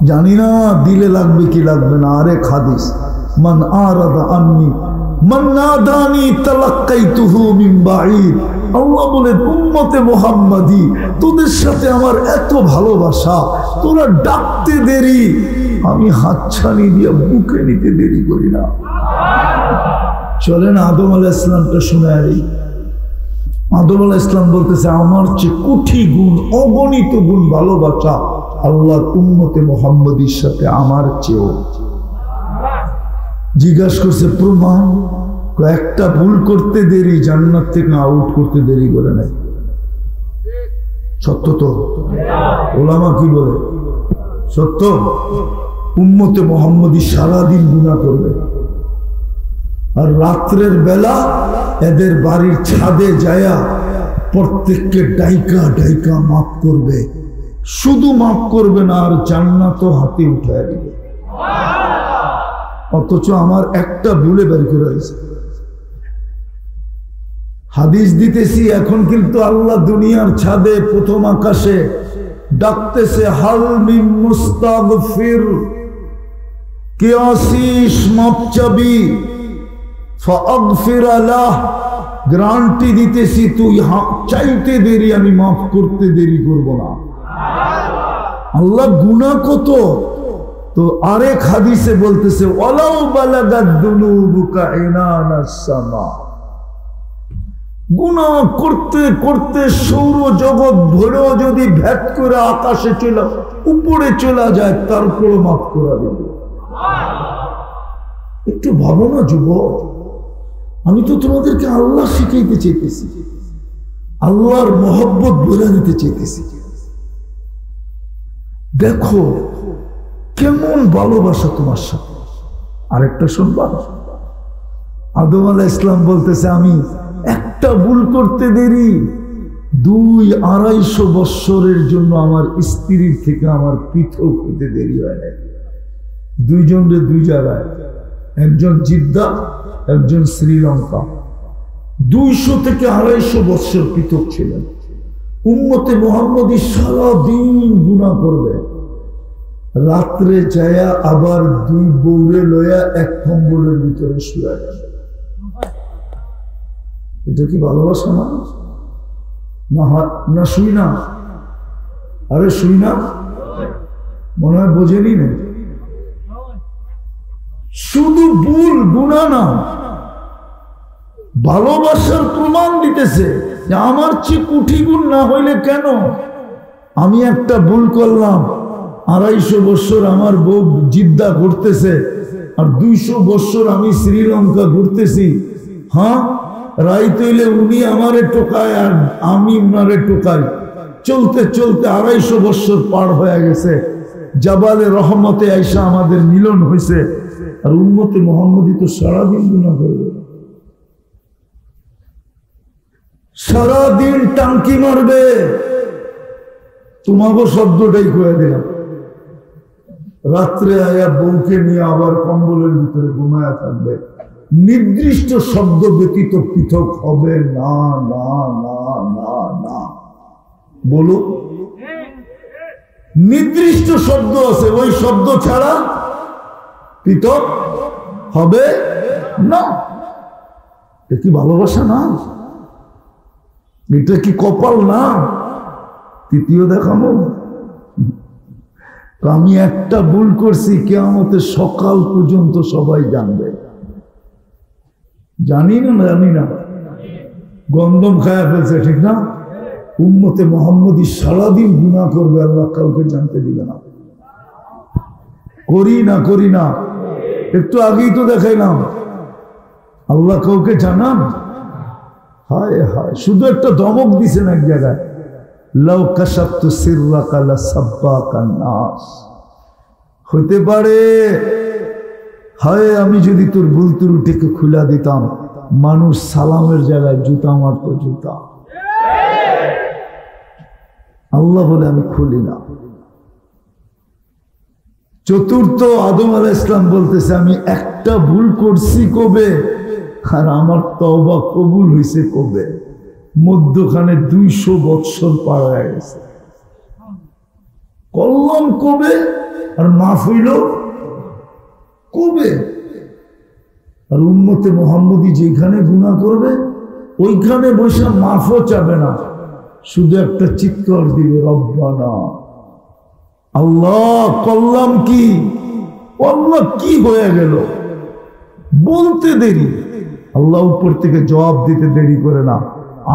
জানি না দিলে লাগবে কি লাগবে না। আরেক হাদিস, মান আরাদা আন্নি মান নাদানি তালাক্কাইতুহু মিন বাঈদ। আল্লাহ বলেন, উম্মতে মুহাম্মাদি, তোদের সাথে আমার এত ভালোবাসা, তোরা ডাকতে দেরি, আমি হাতছানি দিয়ে বুকে নিতে দেরি করি না। চলেন আদম আলাইহিস সালামটা শুনে আরি। আদম আলাইহিস সালাম বলতেছে, আমার চেয়ে কোটি গুণ, অগণিত গুণ ভালোবাসা আল্লাহর উম্মতে মুহাম্মাদির সাথে আমার চেয়েও। জিজ্ঞাসা করছে প্রমাণ? একটা ভুল করতে দেরি জান্নাত থেকে আউট করতে দেরি করে নাই। সত্য তো? ওলামা কি বলে? সত্য। উম্মতে মুহাম্মাদি সারাদিন গুনাহ করবে, আর রাত্রের বেলা এদের বাড়ির ছাদে যায়া প্রত্যেককে ডাইকা ডাইকা মাফ করবে। শুধু মাফ করবে না, আর জান্নাতও হাতে উঠায় দিবে। অথচ আমার একটা ভুলে বের করে দিয়েছে। হাদিস দিতেছি এখন, কিন্তু আল্লাহ দুনিয়ার ছাদে প্রথম আকাশে ডাকতেছে, হাল মিন মুস্তাগফির, কে আসিস মাপ চাবি, ফাগফির লাহ, গ্যারান্টি দিতেছি তুই চাইতে দেরি, আমি মাফ করতে দেরি করব না। আল্লাহ গুনাহ কত, তো আরেক হাদিসে বলতেছে, ওয়ালাউ বালাগাদ দুনুবুকা ইনানাস সামা, গুনাহ করতে করতে সৌর জগৎ ভরেও যদি ভেদ করে আকাশে উপরে চলে যায়, তারপরে মাফ করে দেবে। একটু ভাবো না যুবক, আমি তো তোমাদেরকে আল্লাহ শিখাইতে চাইতেছি, আল্লাহর মহব্বত বলে দিতে চাইতেছি। দেখো কেমন ভালোবাসা তোমার সাথে। আরেকটা শুনবা, আদম আলাইহিস সালাম বলতেছে, আমি একটা ভুল করতে দেরি, 200-250 বৎসরের জন্য আমার স্ত্রীর থেকে আমার পৃথক হতে দেরি হয় না। দুইজনের দুই জায়গায়, একজন জিদ্দা, একজন শ্রীলঙ্কা, 200 থেকে 250 বৎসর পৃথক ছিলেন। উম্মতে মুহাম্মাদি সারাদিন গুনাহ করবে, রাত্রে যায়া আবার 2 বউরে লয়া এক কম্বলের ভিতরে শুয়ে যাবে। এটা কি ভালোবাসা না? না শুই না? আরে শুই না, মনে হয় বোঝেনি না। শুধু ভুল গুনাহ না, ভালোবাসার প্রমাণ দিতেছে যে আমার চেয়ে কোটি গুণ না হইলে কেন, আমি একটা ভুল করলাম, 250 বৎসর আমার বউ জিদ্দা ঘুরতেছে, আর 200 বৎসর আমি শ্রীলঙ্কা ঘুরতেছি। হ্যাঁ, রাইত হইলে উনি আমারে টোকায় আর আমি উনারে টোকাই, চলতে চলতে 250 বৎসর পার হয়ে গেছে। জাবালে রহমতে আইসা আমাদের মিলন হয়েছে। আর উম্মতে মুহাম্মাদি তো সারাদিন গুনাহ করবে, সারাদিন টাঙ্কি মারবে। তোমাকে শব্দটাই কয়ে দিলাম, রাত্রে আয়া বউকে নিয়ে আবার কম্বলের ভিতরে ঘুমায়া থাকবে। নির্দিষ্ট শব্দ ব্যতীত পৃথক হবে না, না না না না। বলো, নির্দিষ্ট শব্দ আছে, ওই শব্দ ছাড়া পৃথক হবে না। এটা কি ভালোবাসা না? এটা কি কপাল না? তৃতীয় দেখাবো, আমি একটা ভুল করছি, কিয়ামতের সকাল পর্যন্ত সবাই জানবে। জানি না, জানি না, গন্ধম খায়া ফেলছে, ঠিক না? উম্মতে মুহাম্মাদি সারাদিন গুনাহ করবে, আল্লাহ কাউকে জানতে দিবে না। করি না, করি না, একটু আগেই তো দেখাইলাম, আল্লাহ কাউকে জানান। হায় হায়, শুধু একটা ধমক দিছেন এক জায়গায়, লাউ কাশাফতু সিররাকা লাসাব্বাকান নাস। হতে পারে, হায় আমি যদি তোর ভুল ত্রুটিকে খুলে দিতাম, মানুষ সালামের জায়গায় জুতা মারতো, জুতা। আল্লাহ বলে আমি খুলি না। চতুর্থ, আদম আলাইহিস সালাম বলতেছে, আমি একটা ভুল করছি কবে, আর আমার তওবা কবুল হয়েছে কবে? মধ্যখানে 200 বৎসর পার হয়ে গেছে। করলাম কবে? আর মাফ হইল কবে। আর উম্মতে মুহাম্মদী যেখানে গুনাহ করবে ওইখানে বসে মাফও চাবে না, শুধু একটা চিৎকার দিবে, রব্বানা। আল্লাহ করলাম কি, আল্লাহ কি হয়ে গেল বলতে দেরি, আল্লাহ উপর থেকে জবাব দিতে দেরি করে না।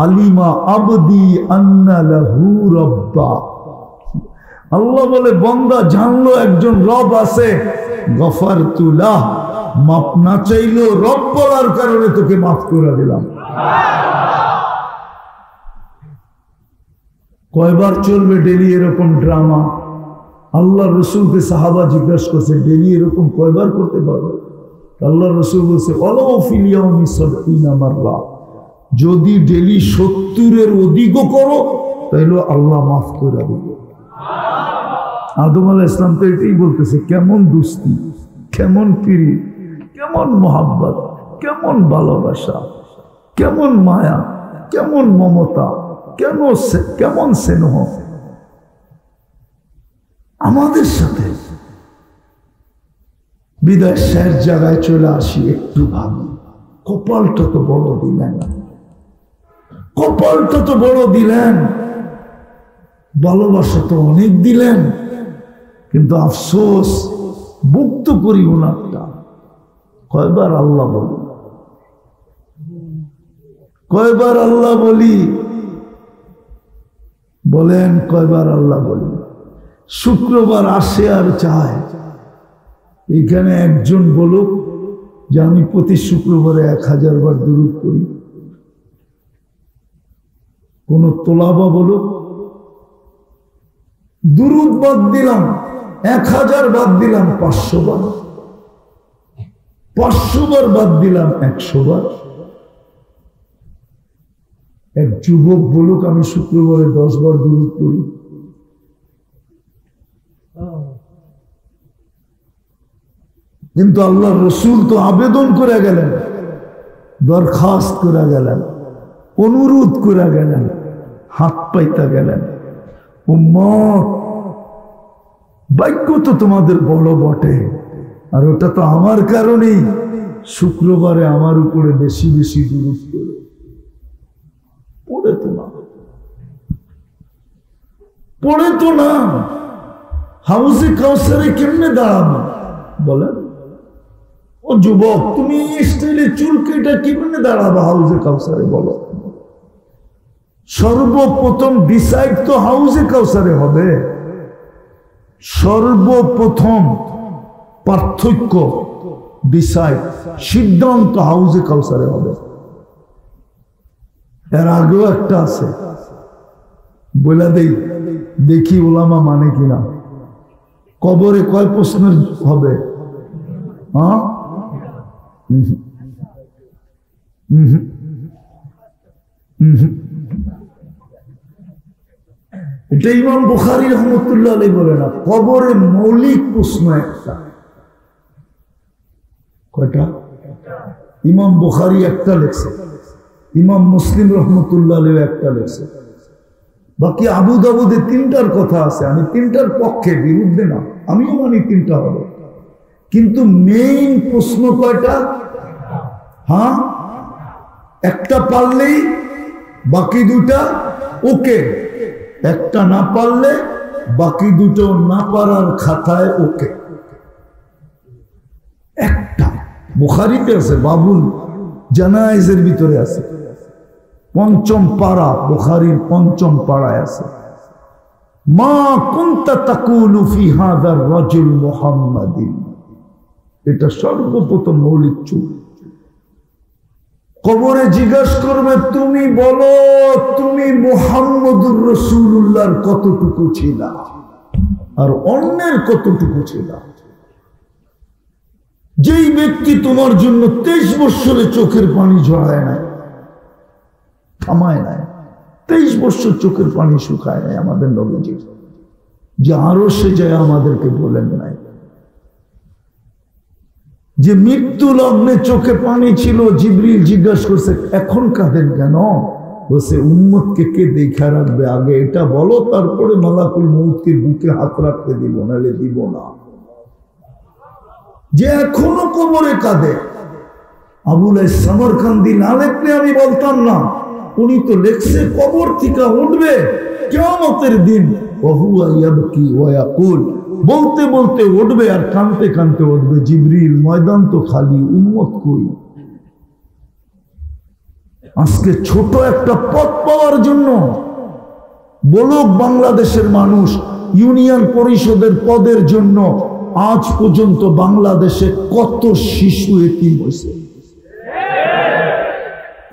আলিমা আবদি আন্না লাহু রব্বা, আল্লাহ বলে বান্দা জানলো একজন রব আছে, গফারতু লাহ, মাফ না চাইলো রব বলার কারণে তোকে মাফ করে দিলাম। কয়বার চলবে ডেলি এরকম ড্রামা? আল্লাহ রসুলকে সাহাবা জিজ্ঞাসা করছে, ডেলি এরকম কয়বার করতে পারবে? আল্লাহ রসুল বলছে, যদি ডেলি 70-এর অধিকও করো তাইলে আল্লাহ মাফ করে দিবে। আদম আলাইহিস সালাম তো এটাই বলতেছে, কেমন দুস্তি, কেমন পিরি, কেমন মোহাব্বত, কেমন ভালোবাসা, কেমন মায়া, কেমন মমতা, কেমন স্নেহ আমাদের সাথে। বিদায় শেষ জায়গায় চলে আসি, একটু ভাবি, কপালটা তো বড় দিলেন, কপালটা তো বড় দিলেন, ভালোবাসা তো অনেক দিলেন, কিন্তু আফসোস মুক্ত করি ওনারটা। কয়বার আল্লাহ বলি, কয়বার আল্লাহ বলি, বলেন কয়বার আল্লাহ বলি? শুক্রবার আসে আর চায়, এখানে একজন বলুক যে আমি প্রতি শুক্রবারে 1000 বার দুরূদ পড়ি। কোন তোলাবা বলুক, দুরূদ বাদ দিলাম, 1000 বাদ দিলাম 500 বার, 500 বার বাদ দিলাম 100 বার। এক যুবক বলুক আমি শুক্রবারে 10 বার দুরূদ পড়ি। কিন্তু আল্লাহ রসুল তো আবেদন করে গেলেন, দরখাস্ত করে গেলেন, অনুরোধ করে গেলেন, হাত পাইতে গেলেন, উম্মত ভাগ্য তো তোমাদের বড় বটে, আর ওটা তো আমার কারণেই শুক্রবারে আমার উপরে বেশি বেশি দুরূদ পড়ে। পড়ে তো না, পড়ে তো না। হাউজে কাউসারে কেমনে দাঁড়াবো বলেন? ও যুবক, তুমি স্টাইলে চুল কেটে কেমনে দাঁড়াবো হাউজে কাউসারে বলো? সর্বপ্রথম ডিসাইড তো হাউজে কাউসারে হবে। সর্বপ্রথম পার্থক্য, ডিসাইড, সিদ্ধান্ত হাউজে কাউসারে হবে। এর আগেও একটা আছে, বলে দেই, দেখি ওলামা মানে কিনা। কবরে কয় প্রশ্নের হবে? হ্যাঁ, এটা ইমাম বুখারী রাহমাতুল্লাহ আলাইহি বলে না, কবরে মৌলিক প্রশ্ন একটা। কয়টা? ইমাম বুখারী একটা লেখছে, ইমাম মুসলিম রাহমাতুল্লাহ আলাইহি একটা লেখছে, বাকি আবু দাউদে 3টার কথা আছে। আমি 3টার পক্ষে, বিরুদ্ধে না, আমিও মানি 3টা হবে, কিন্তু মেইন প্রশ্ন কয়টা? হ্যাঁ, একটা পারলেই বাকি দুটা ওকে, একটা না পারলে বাকি দুটো না পারার খাতায় ওকে। একটা বুখারীতে আছে, বাবুল জানায়েজের ভিতরে আছে, 5ম পারা, বুখারীর 5ম পারায় আছে, মা কুনতা তাকুলু ফি হাযার রাজুল মুহাম্মাদিন। এটা সর্বপ্রথম মৌলিক চুল। কবরে জিজ্ঞাসা করবে, তুমি বলো তুমি মুহাম্মদুর রাসূলুল্লাহর কতটুকু ছিল আর অন্যের কতটুকু ছিল? যেই ব্যক্তি তোমার জন্য 23 বছরে চোখের পানি ঝরায় নাই, থামায় নাই, 23 বছর চোখের পানি শুকায় নাই আমাদের নবীজি, যে আরো সে যায় আমাদেরকে বলেন নাই, যে মৃত্যু লগ্নে চোখে পানি ছিল, জিবরিল জিজ্ঞাসা করছে এখন কাঁদেন কেন? বসে উম্মতকে কে দেখা রাখবে আগে এটা বলো, তারপরে মালাকুল মউতকে বুকে হাত রাখতে দিব, নাহলে দিব না। যে এখনো কবরে কাঁদে, আবুল সামরকান্দি না লেখলে আমি বলতাম না, উনি তো লেখছে কবর থেকে উঠবে কিয়ামতের দিন, ওহুয়া ইয়াবকি ওয়া ইয়াকুল, বলতে বলতে উঠবে আর কাঁদতে কাঁদতে উঠবে, জিবরিল ময়দান তো খালি, উম্মত কই? আজকে ছোট একটা পদ পাওয়ার জন্য বলুক বাংলাদেশের মানুষ, ইউনিয়ন পরিষদের পদের জন্য আজ পর্যন্ত বাংলাদেশে কত শিশু এতিম হয়েছে,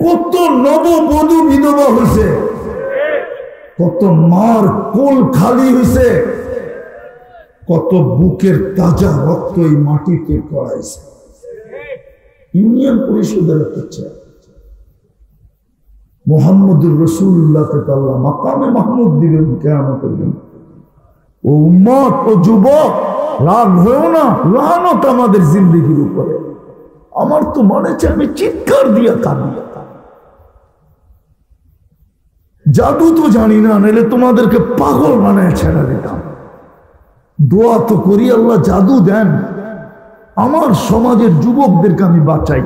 কত নববধূ বিধবা হয়েছে, কত মার কোল খালি হয়েছে, কত বুকের তাজা রক্ত এই মাটিতে পড়াইছে। ইউনিয়ন পরিষদের একটা চেয়ার, মুহাম্মদুর রাসূলুল্লাহকে তো আল্লাহ মাকামে মাহমুদ দিবেন কিয়ামতের দিন। ও উম্মত, ও যুবক, রাগ হয়েও না, লানত আমাদের জিন্দেগির উপরে। আমার তো মনে হচ্ছে আমি চিৎকার দিয়া কাঁদি। জাদু তো জানি না, নাহলে তোমাদেরকে পাগল বানায় ছেড়ে দিতাম। দোয়া তো করি আল্লাহ জাদু দেন, আমার সমাজের যুবকদেরকে আমি বাঁচাই,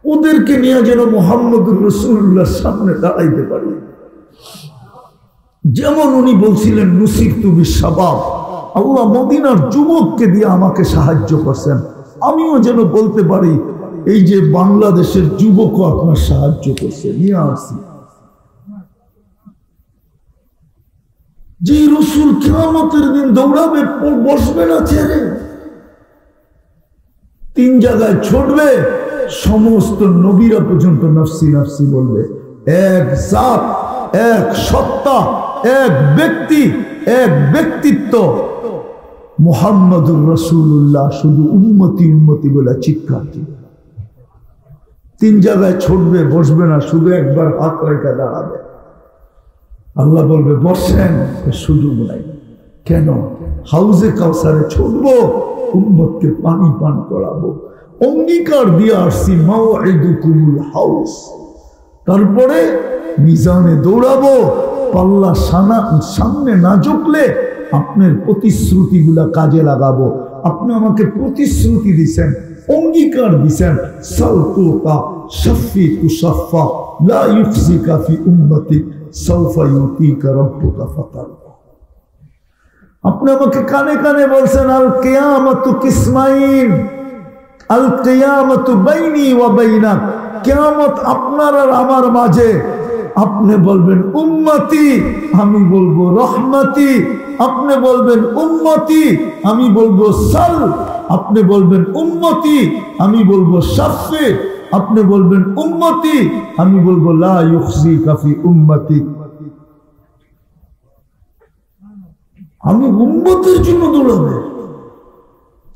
ওদেরকে নিয়ে যেন মুহাম্মদুর রাসূলুল্লাহর সামনে দাঁড়াইতে পারি। যেমন উনি বলছিলেন নুসিরতু বিশ-শাবাব, আল্লাহ মদিনার যুবককে দিয়ে আমাকে সাহায্য করছেন, আমিও যেন বলতে পারি এই যে বাংলাদেশের যুবকও আপনার সাহায্য করছে, নিয়ে আসছি। যে রাসূল কিয়ামতের দিন দৌড়াবে, বসবে না ছেড়ে, তিন জায়গায় ছুটবে, সমস্ত নবীরা পর্যন্ত নফসি নফসি বলবে। এক জাত, এক সত্তা, এক ব্যক্তি, এক ব্যক্তিত্ব মুহাম্মদুর রাসূলুল্লাহ, শুধু উম্মতি উম্মতি বলে চিৎকার দিবে। তিন জায়গায় ছুটবে, বসবে না, শুধু একবার হাত রেখে দাঁড়াবে। আল্লাহ বলবে বসেন, সুযোগ নাই। কেন? হাউজে কাউসারে ছুটবো, উম্মতকে পানি পান করাবো, অঙ্গীকার দিয়ে আসছি মাওঈদুকুমুল হাউস। তারপরে মিজানে দৌড়াবো, পাল্লা সামনে না ঝুঁকলে আপনার প্রতিশ্রুতিগুলা কাজে লাগাবো। আপনি আমাকে প্রতিশ্রুতি দিছেন, অঙ্গীকার দিছেন, সালতুকা শাফি তুশাফা লা ইউখজিকা ফি উম্মতিক সাউফা ইউতিকা রাব্বুকা ফাতারদা। আপনি আমাকে কানে কানে বলছেন আল কিয়ামাতু কিসমাইন, আল কিয়ামাতু বাইনি ওয়া বাইনাক, কিয়ামত আপনার আর আমার মাঝে। আপনি বলবেন উম্মতি, আমি বলবো রহমতি। আপনি বলবেন উম্মতি, আমি বলবো সাল। আপনি বলবেন উম্মতি, আমি বলবো শাফি। আপনি বলবেন উম্মতি, আমি বলবো লা ইউখজিকা ফি উম্মতি। আমি উম্মতের জন্য দৌড়াবো।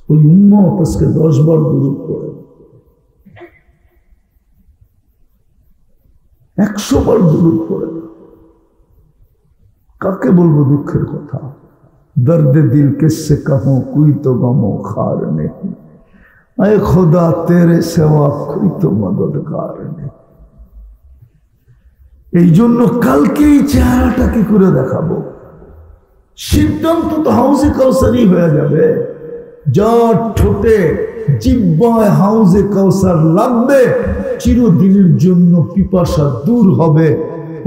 ওই উম্মত আজকে 10 বার দুরূদ পড়ে, 100 বার দুরূদ পড়ে। কাকে বলবো দুঃখের কথা? দর্দে দিল কিসসে कहूं, कोई तो गमो खार नहीं, ऐ खुदा तेरे सिवा कोई तो मददगार नहीं। এই জন্য কালকে এই চেহারাটা কি করে দেখাবো? সিদ্ধান্ত তো হাউজে কাউসারই হয়ে যাবে। যার ঠোঁটে জিহ্বায় হাউজে কাউসার লাগবে, চিরদিনের জন্য পিপাসা দূর হবে।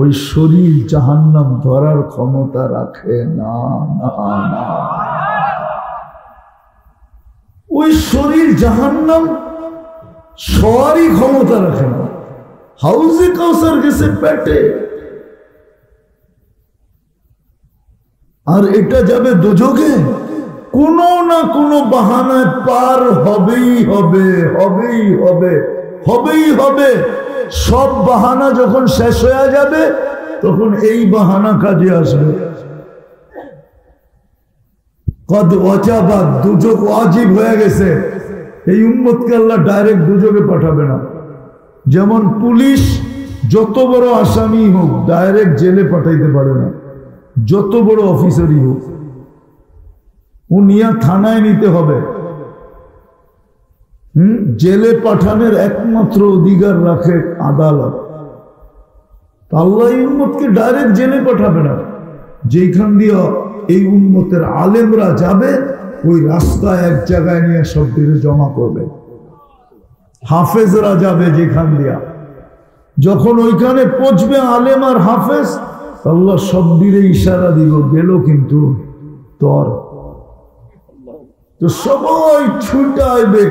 ওই শরীর জাহান্নাম ধরার ক্ষমতা রাখে না, না, না। ওই শরীর জাহান্নাম সবারই ক্ষমতা রাখে না। হাউজে কাউসার গেছে পেটে, আর এটা যাবে দোজখে। কোনো না কোনো বাহানায় পার হবেই হবে, হবেই হবে, হবেই হবে। সব বাহানা যখন শেষ হয়ে যাবে, তখন এই বাহানা কাজে আসবে। কদ ওয়াজাবা, দুজক ওয়াজিব হয়ে গেছে। এই উম্মতকে আল্লাহ ডাইরেক্ট দুজকে পাঠাবে না। যেমন পুলিশ যত বড় আসামি হোক ডাইরেক্ট জেলে পাঠাইতে পারে না, যত বড় অফিসারই হোক, ও নিয়ে থানায় নিতে হবে। জেলে পাঠানোর একমাত্র অধিকার রাখে আদালত। আল্লাহ এই উম্মতকে ডাইরেক্ট জেলে পাঠাবে না, যেখান দিয়ে এই উম্মতের আলেমরা যাবে ওই রাস্তায় এক জায়গায় নিয়ে সব দিকে জমা করবে। হাফেজরা যাবে যেখান দিয়া, যখন ওইখানে পৌঁছবে আলেম আর হাফেজ, আল্লাহ সব দিকে ইশারা দিব, গেল কিন্তু তোর। তো সবাই ছুটে আসবে,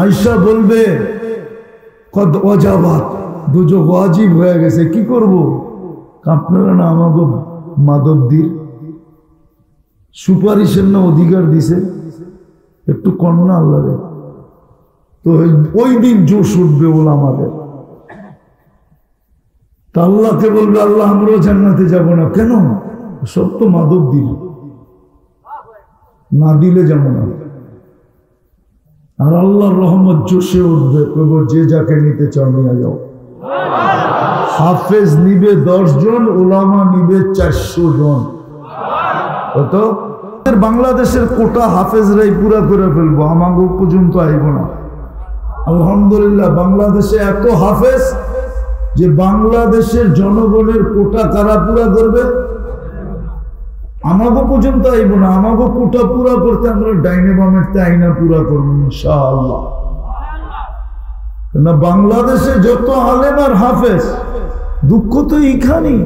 আয়সা বলবে কদ ওয়াজাবাত, দুজক ওয়াজিব হয়ে গেছে, কি করব? আপনারা না আমাকে মাদবদির সুপারিশের না অধিকার দিছে, একটু কন্যা আল্লাহ রে। তো ওই দিন জোশ উঠবে ওলামাদের। তা আল্লাহকে বলবে, আল্লাহ আমরাও জান্নাতে যাব না। কেন? সব তো মাদক দিল, না দিলে যাব না। আর আল্লাহর রহমত জোশে উঠবে, প্রভু যে যাকে নিতে চাও নিয়ে যাও। হাফেজ নিবে 10 জন, ওলামা নিবে 400 জন। কত? বাংলাদেশের কোটা হাফেজরাই পুরা করে ফেলবো, আমাকে পর্যন্ত আইব না। আলহামদুলিল্লাহ, বাংলাদেশে এত হাফেজ যে বাংলাদেশের জনগণের কোটা কারা পুরা করবে? আমাকে পর্যন্ত আইব না। আমাকে কোটা পুরা করতে আমরা ডাইনে বামের আইনা পুরা করবো ইনশাআল্লাহ। না, বাংলাদেশে যত আলেম আর হাফেজ, দুঃখ তো এইখানেই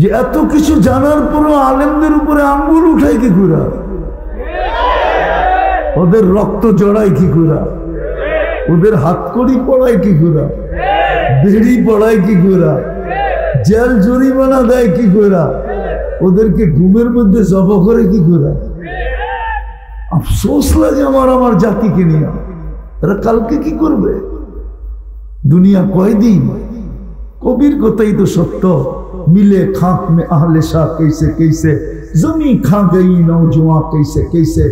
যে এত কিছু জানার পরও আলেমদের উপরে আঙ্গুল উঠায় কি করে, ওদের রক্ত জড়ায় কি করে, ওদের হাতকড়ি পড়ায় কি করে, বেড়ি পড়ায় কি করে, জেল জরিমানা দেয় কি করে, ওদেরকে ঘুমের মধ্যে জবা করে কি করে। আফসোস লাগে আমার জাতিকে নিয়ে। এরা কালকে কি করবে? দুনিয়া কয়দিন? কবির কথাই তো সত্য, मिले खाक में अहले शाह कैसे कैसे, जमी खा गई नौजवां कैसे कैसे,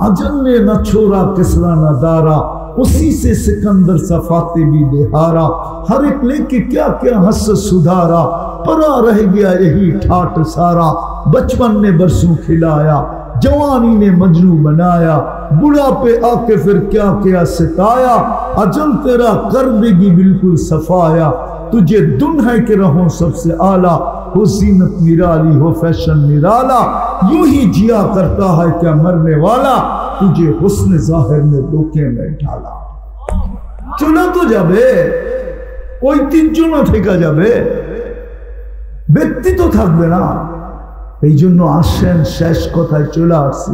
अजल ने न छोड़ा किसरा न दारा, उसी से सिकंदर सफाते भी बेहारा, हर एक लेके क्या क्या हंस सुधारा, परा रह गया यही ठाट सारा, बचपन ने बरसों खिलाया, जवानी ने मजनू बनाया, बुढ़ापे आके फिर क्या क्या सिताया, अजल तेरा कर देगी बिल्कुल सफाया, तुझे दुन है कि रहो सबसे आला, हो जीनत निराली हो फैशन निराला, यूं ही जिया करता है क्या मरने वाला, तुझे हुस्न जाहिर में धोखे में ढाला। चला तो जाबे, ঐতিহ্য না থেকে যাবে, ব্যক্তি তো থাকবে না। এই জন্য আসেন, শেষ কথায় চলে আসছি,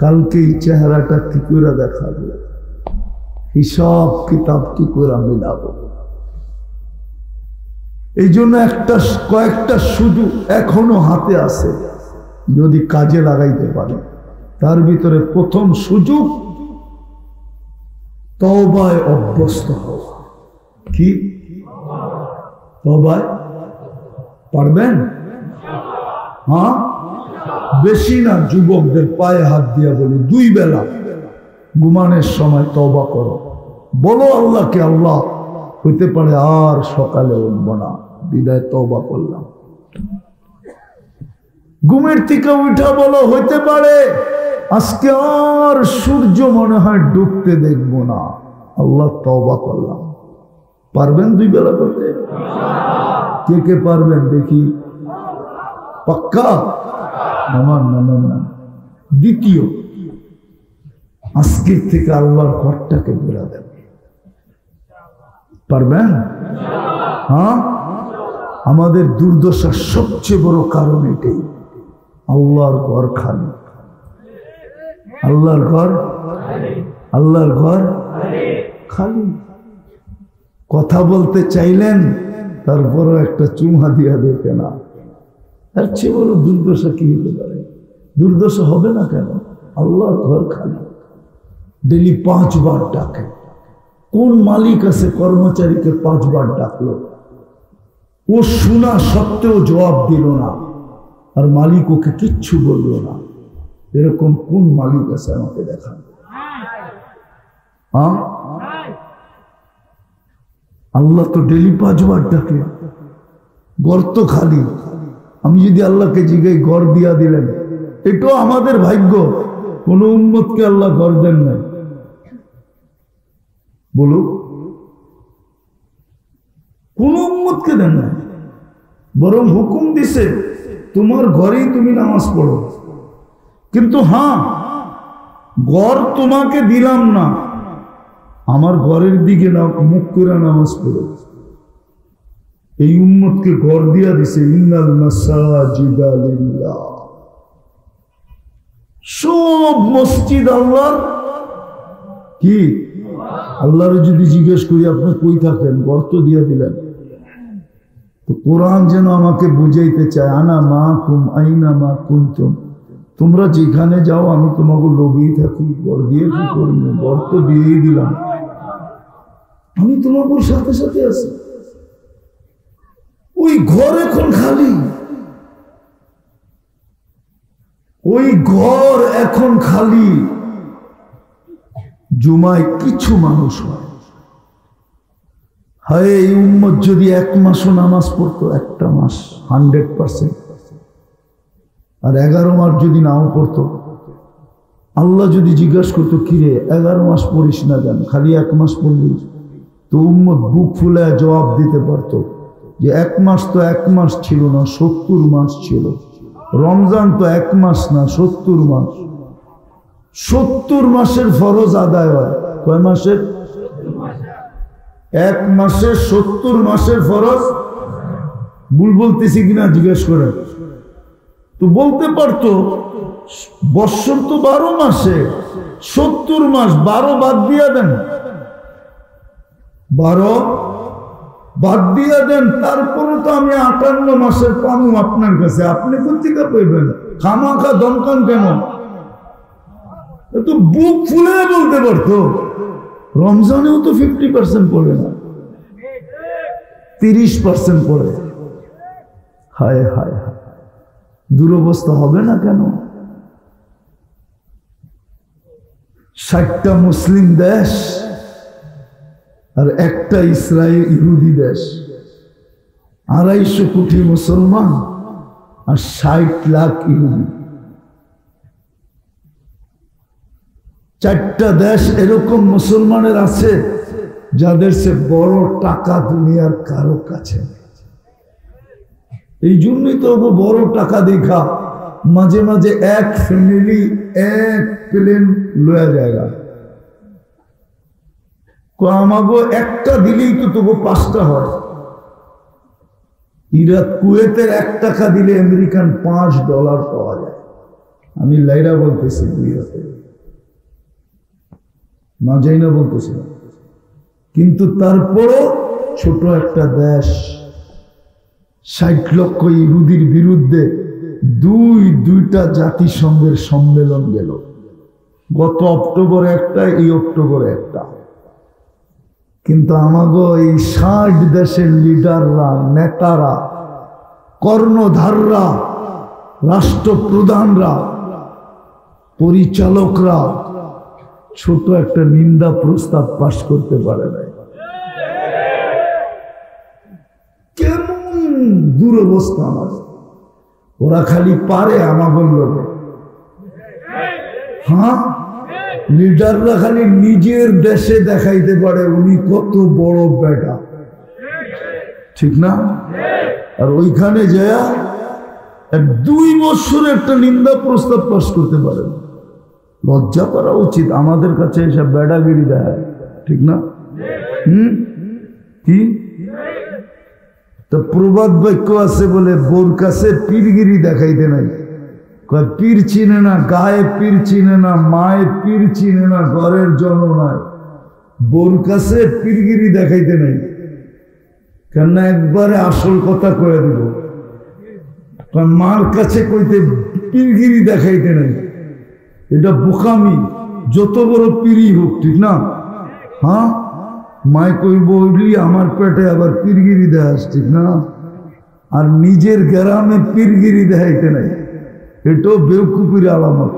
কালকে এই চেহারাটা কি করে দেখাবে, হিসাব কিতাব কি করে মিলাবো। এই জন্য কয়েকটা সুযোগ এখনো হাতে আছে, যদি কাজে লাগাইতে পারে। তার ভিতরে প্রথম সুযোগ তওবায় অভ্যস্ত হওয়া। কি তওবায় পারবেন? হ্যাঁ, বেশি না, যুবকদের পায়ে হাত দিয়া বলি, 2 বেলা ঘুমানোর সময় তওবা করো, বলো আল্লাহকে, আল্লাহ হইতে পারে আর সকালে উঠবো না, বিদায় তওবা করলাম। ঘুমের থেকে উঠা বলো, হইতে পারে আজকে আর সূর্য মনে হয় ডুবতে দেখবো না, আল্লাহ তওবা করলাম। পারবেন 2 বেলা করতে? কে কে পারবেন দেখি? পাক্কা? নামান নামান না। দ্বিতীয়, আজকের থেকে আল্লাহর ঘরটাকে বেরা দেবে। পারবেন? হ্যাঁ, আমাদের দুর্দশার সবচেয়ে বড় কারণ এটাই, আল্লাহর ঘর খালি। আল্লাহর ঘর, আল্লাহর ঘর খালি। কথা বলতে চাইলেন, তারপরও একটা চুমা দিয়া দেখে না। তার চেয়ে বড় দুর্দশা কি হতে পারে? দুর্দশা হবে না কেন? আল্লাহর ঘর খালি। ডেলি 5 বার ডাকে। কোন মালিক আছে কর্মচারীকে 5 বার ডাকলো, ও শোনা সত্ত্বেও জবাব দিল না, আর মালিক ওকে কিচ্ছু বলল না? এরকম কোন মালিক আছে আমাকে দেখান। আল্লাহ তো ডেলি 5 বার ডাকে, ঘর তো খালি। আমি যদি আল্লাহকে জিজ্ঞাই ঘর দিয়া দিলেন, এটাও আমাদের ভাগ্য। কোন উম্মতকে আল্লাহ ঘর দেন না, বলুক। কোন উম্মতকে দেন না, বরং হুকুম দিছে তোমার ঘরেই তুমি নামাজ পড়ো। কিন্তু হ্যাঁ, ঘর তোমাকে দিলাম না, আমার ঘরের দিকে না মুখ করে নামাজ পড়ো। এই উম্মতকে ঘর দিয়া দিছে। ইন্নাল মাসাজিদা লিল্লাহ, সব মসজিদ আল্লাহর। কি আল্লাহর যদি জিজ্ঞেস করি আপনি কই থাকেন, ঘর তো দিয়া দিলেন। তো কোরআন যেন আমাকে বুঝাইতে চায়, আনা মা কুম আইনা মা কুনতুম, তোমরা যেখানে যাও আমি তোমাকে লগেই থাকি। ঘর দিয়ে কি করবো, ঘর তো দিয়েই দিলাম, আমি তোমাকে সাথে সাথে আছি। ওই ঘর এখন খালি, ওই ঘর এখন খালি। জুমায় কিছু মানুষ হয়। হায়, এই উম্মত যদি এক মাসও নামাজ পড়তো, একটা মাস 100%, আর 11 মাস যদি নাও পড়তো, আল্লাহ যদি জিজ্ঞাসা করতো কিরে 11 মাস পড়িস না কেন, খালি 1 মাস পড়লি, তো উম্মত বুক ফুলে জবাব দিতে পারতো যে 1 মাস তো 1 মাস ছিল না, 70 মাস ছিল। রমজান তো 1 মাস না, 70 মাস। 70 মাসের ফরজ আদায় হয়। কয় মাসের? 1 মাসে 70 মাসের ফরজ। ভুল বলতেছি কিনা জিজ্ঞেস করে। তো বলতে পারতো বৎসর তো 12 মাসে, 70 মাস, 12 বাদ দিয়া দেন, 12 বাদ দিয়া দেন, তারপরে তো আমি 58 মাসের পাবো আপনার কাছে। আপনি কোথেকে পাইবেন? খামাখা দমকান কেন? তো বুক ফুলে বলতে পারতো রমজানেও তো 50% পড়ে না, 30% পড়ে। হায় হায় হায়, দুরবস্থা হবে না কেন? 60টা মুসলিম দেশ আর একটা ইসরায়েল ইহুদি দেশ, 250 কোটি মুসলমান আর 60 লাখ ইহুদি। 4টা দেশ এরকম মুসলমানের আছে যাদের সে বড় টাকা দুনিয়ার কারো কাছে। এই জন্যই তো বড় টাকা দেখা মাঝে মাঝে এক ফ্যামিলি এক প্লেন লয়া জায়গা। আমাগো একটা দিলেই তো তবু 5টা হয়। ইরাক কুয়েতের 1 টাকা দিলে আমেরিকান $5 পাওয়া যায়। আমি লাইরা বলতেছি, ইরাকে না যাই না বলতেছি না, কিন্তু তারপরও ছোট একটা দেশ 60 লক্ষ ইহুদির বিরুদ্ধে দুইটা জাতিসংঘের সম্মেলন গেল। গত অক্টোবরে একটা, এই অক্টোবরে একটা। কিন্তু আমাগো এই 60 দেশের লিডাররা, নেতারা, কর্ণধাররা, রাষ্ট্রপ্রধানরা, পরিচালকরা ছোট একটা নিন্দা প্রস্তাব পাশ করতে পারে না। কেমন দুরবস্থা আমাদের। ওরা খালি পারে আমাগো লোকে। হ্যাঁ, লিডাররা খালি নিজের দেশে দেখাইতে পারে উনি কত বড় বেটা, ঠিক না? আর ওইখানে যায় 2 বছর একটা নিন্দা প্রস্তাব পাশ করতে পারে। লজ্জা করা উচিত। আমাদের কাছে এসব বেড়াগিরি দেয়, ঠিক না? কি তো প্রবাদ বাক্য আছে বলে, বোর কাছে পীরগিরি দেখাইতে নাই। পীর চিনে না, গায়ে পীর চিনে না, মায়ে পীর চিনে না, ঘরের জন্ম নাই। বোর কাছে পীরগিরি দেখাইতে নাই, কেননা একবারে আসল কথা কয়ে দিব। মার কাছে কইতে পীরগিরি দেখাইতে নাই, এটা বোকামি। যত বড় পীরই হোক, ঠিক না? হ্যাঁ, মায় কইব ওইলি আমার পেটে আবার পীরগিরি দেখাস, ঠিক না? আর নিজের গ্রামে পীরগিরি দেখাইতে নাই, এটাও বেউকুফির আলামত।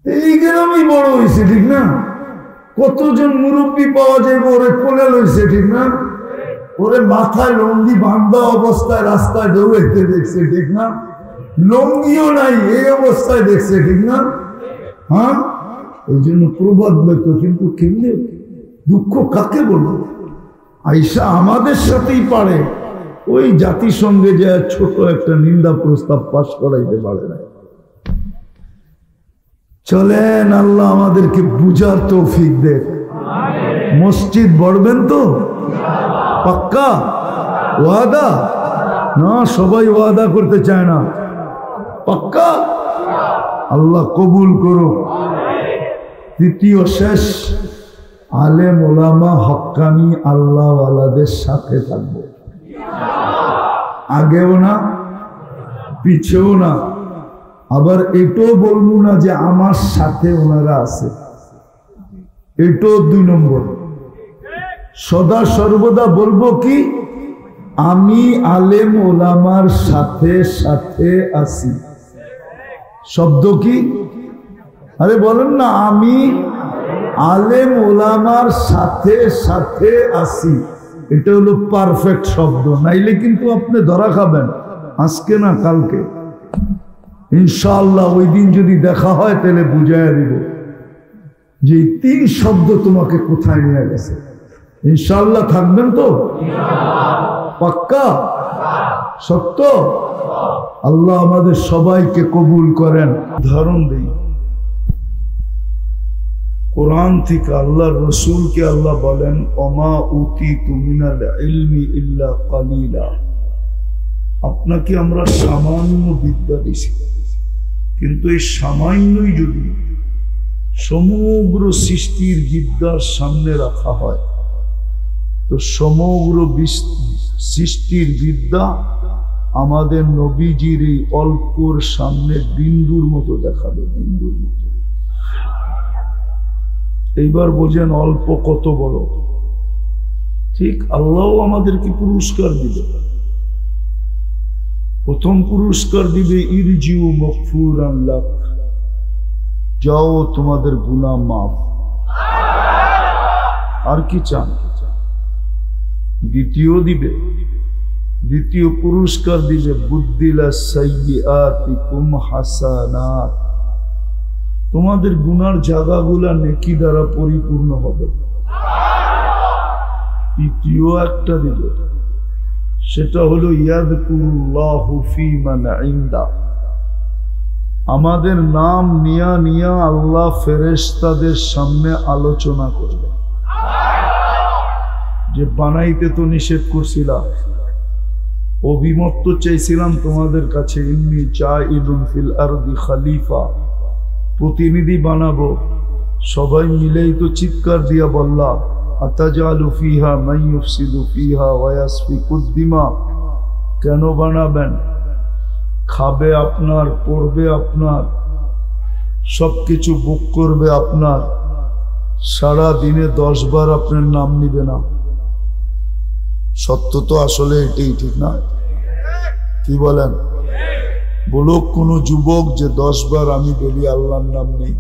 এই গ্রামই বড় হয়েছে, ঠিক না? কতজন মুরব্বী পাওয়া যায় ওরে কোলে লইছে, ঠিক না? ওরে মাথায় লঙ্গি বান্ধা অবস্থায় রাস্তায় দৌড়াইতে দেখছে, ঠিক না? লঙ্গিও নাই, এই অবস্থায় দেখছে, ঠিক না? হ্যাঁ, এই জন্য প্রবাদ বাক্য। কিন্তু কেমনে দুঃখ কাকে বলবো? আইসা আমাদের সাথেই পারে, ওই জাতিসংঘে যে ছোট একটা নিন্দা প্রস্তাব পাশ করাইতে পারে না। চলেন, আল্লাহ আমাদেরকে বুঝার তৌফিক দেন। মসজিদ বড়বেন তো? পাক্কা ওয়াদা? না, সবাই ওয়াদা করতে চায় না। পাক্কা? আল্লাহ কবুল করুক। তৃতীয় শেষ, আলেম ওলামা হক্কানি আল্লাহওয়ালাদের সাথে থাকবো, আগেও না পিছেও না। আবার এটাও বলবো না যে আমার সাথে ওনারা আছে, এটাও 2 নম্বর। সদা সর্বদা বলবো কি, আমি আলেম ওলামার সাথে সাথে আছি। শব্দ কি? আরে বলেন না, আমি আলেম ওলামার সাথে সাথে আছি। এটা হলো পারফেক্ট শব্দ, নাইলে কিন্তু আপনি ধরা খাবেন, আজকে না কালকে ইনশাআল্লাহ। ওই দিন যদি দেখা হয় তাহলে বুঝাইয়া দিব যে 3 শব্দ তোমাকে কোথায় নিয়ে গেছে। ইনশাআল্লাহ থাকবেন তো? পাক্কা? সত্য? আল্লাহ আমাদের সবাইকে কবুল করেন। উদাহরণ দেই কোরআন থেকে। আল্লাহ রসুলকে আল্লাহ বলেন, ওমা উতিতু মিনাল ইলমি ইল্লা কালিলা। আপনাকে আমরা সামান্য বিদ্যা দিছি, কিন্তু এই সামান্যই যদি সমগ্র সৃষ্টির বিদ্যার সামনে রাখা হয়, তো সমগ্র সৃষ্টির বিদ্যা আমাদের নবীজির এই অল্পর সামনে বিন্দুর মতো দেখাবে, বিন্দুর মতো। এইবার বোঝেন অল্প কত বড়। ঠিক আল্লাহ আমাদেরকে পুরস্কার দিবে। প্রথম পুরস্কার দিবে ইরজিউ মাগফুরান লাক, যাও তোমাদের গুনাহ মাফ। আর কি চান? দ্বিতীয় পুরস্কার দিবে বুদ্দিলা সাইয়্যাতিকুম হাসানাত, তোমাদের গুনার জায়গাগুলা নেকি দ্বারা পরিপূর্ণ হবে। তৃতীয় একটা দিবে, সেটা হলো ইয়াযকুরুল্লাহু ফী মান ইনদা, আমাদের নাম নিয়া নিয়া আল্লাহ ফেরেশতাদের সামনে আলোচনা করবে যে বানাইতে তো নিষেধ করছিলাম, অভিমত তো চাইছিলাম তোমাদের কাছে, ইন্নী জাইলুন ফিল আরদি খলিফা, প্রতিনিধি বানাবো। সবাই মিলেই তো চিৎকার দিয়া বললা, আতাজালু ফিহা মান ইউফসিদু ফিহা ওয়া ইয়াসফিকুদ দিমা। কেন বানাবেন? খাবে আপনার, পড়বে আপনার, সবকিছু বুক করবে আপনার, সারা দিনে 10 বার আপনার নাম নিবে না। সত্য তো আসলে এটাই, ঠিক না? কি বলেন? বলুক কোন যুবক যে 10 বার আমি বলি আল্লাহর নাম নেই,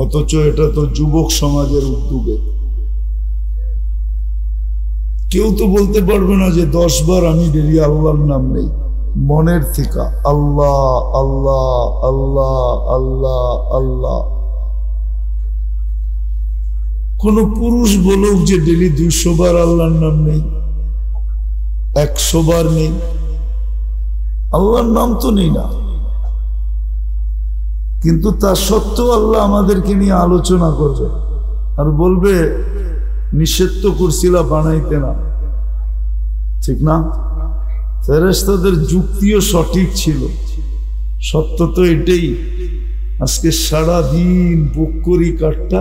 অথচ এটা তো যুবক সমাজের উদ্যোগে। কেউ তো বলতে পারবে না যে 10 বার আমি বলি আল্লাহর নাম নেই, মনের থেকে আল্লাহ আল্লাহ আল্লাহ আল্লাহ আল্লাহ। কোন পুরুষ বলুক যে ডেলি 200 বার আল্লাহর নাম নেই, 100 বার নেই, আল্লাহর নাম তো নেই না। কিন্তু তা সত্ত্বেও আল্লাহ আমাদেরকে নিয়ে আলোচনা করবে আর বলবে নিষেধ তো করছিলা বানাইতে না, ঠিক না? ফেরেশতাদের যুক্তিও সঠিক ছিল, সত্য তো এটাই। আজকে সারা দিন বুক করি কাঠটা,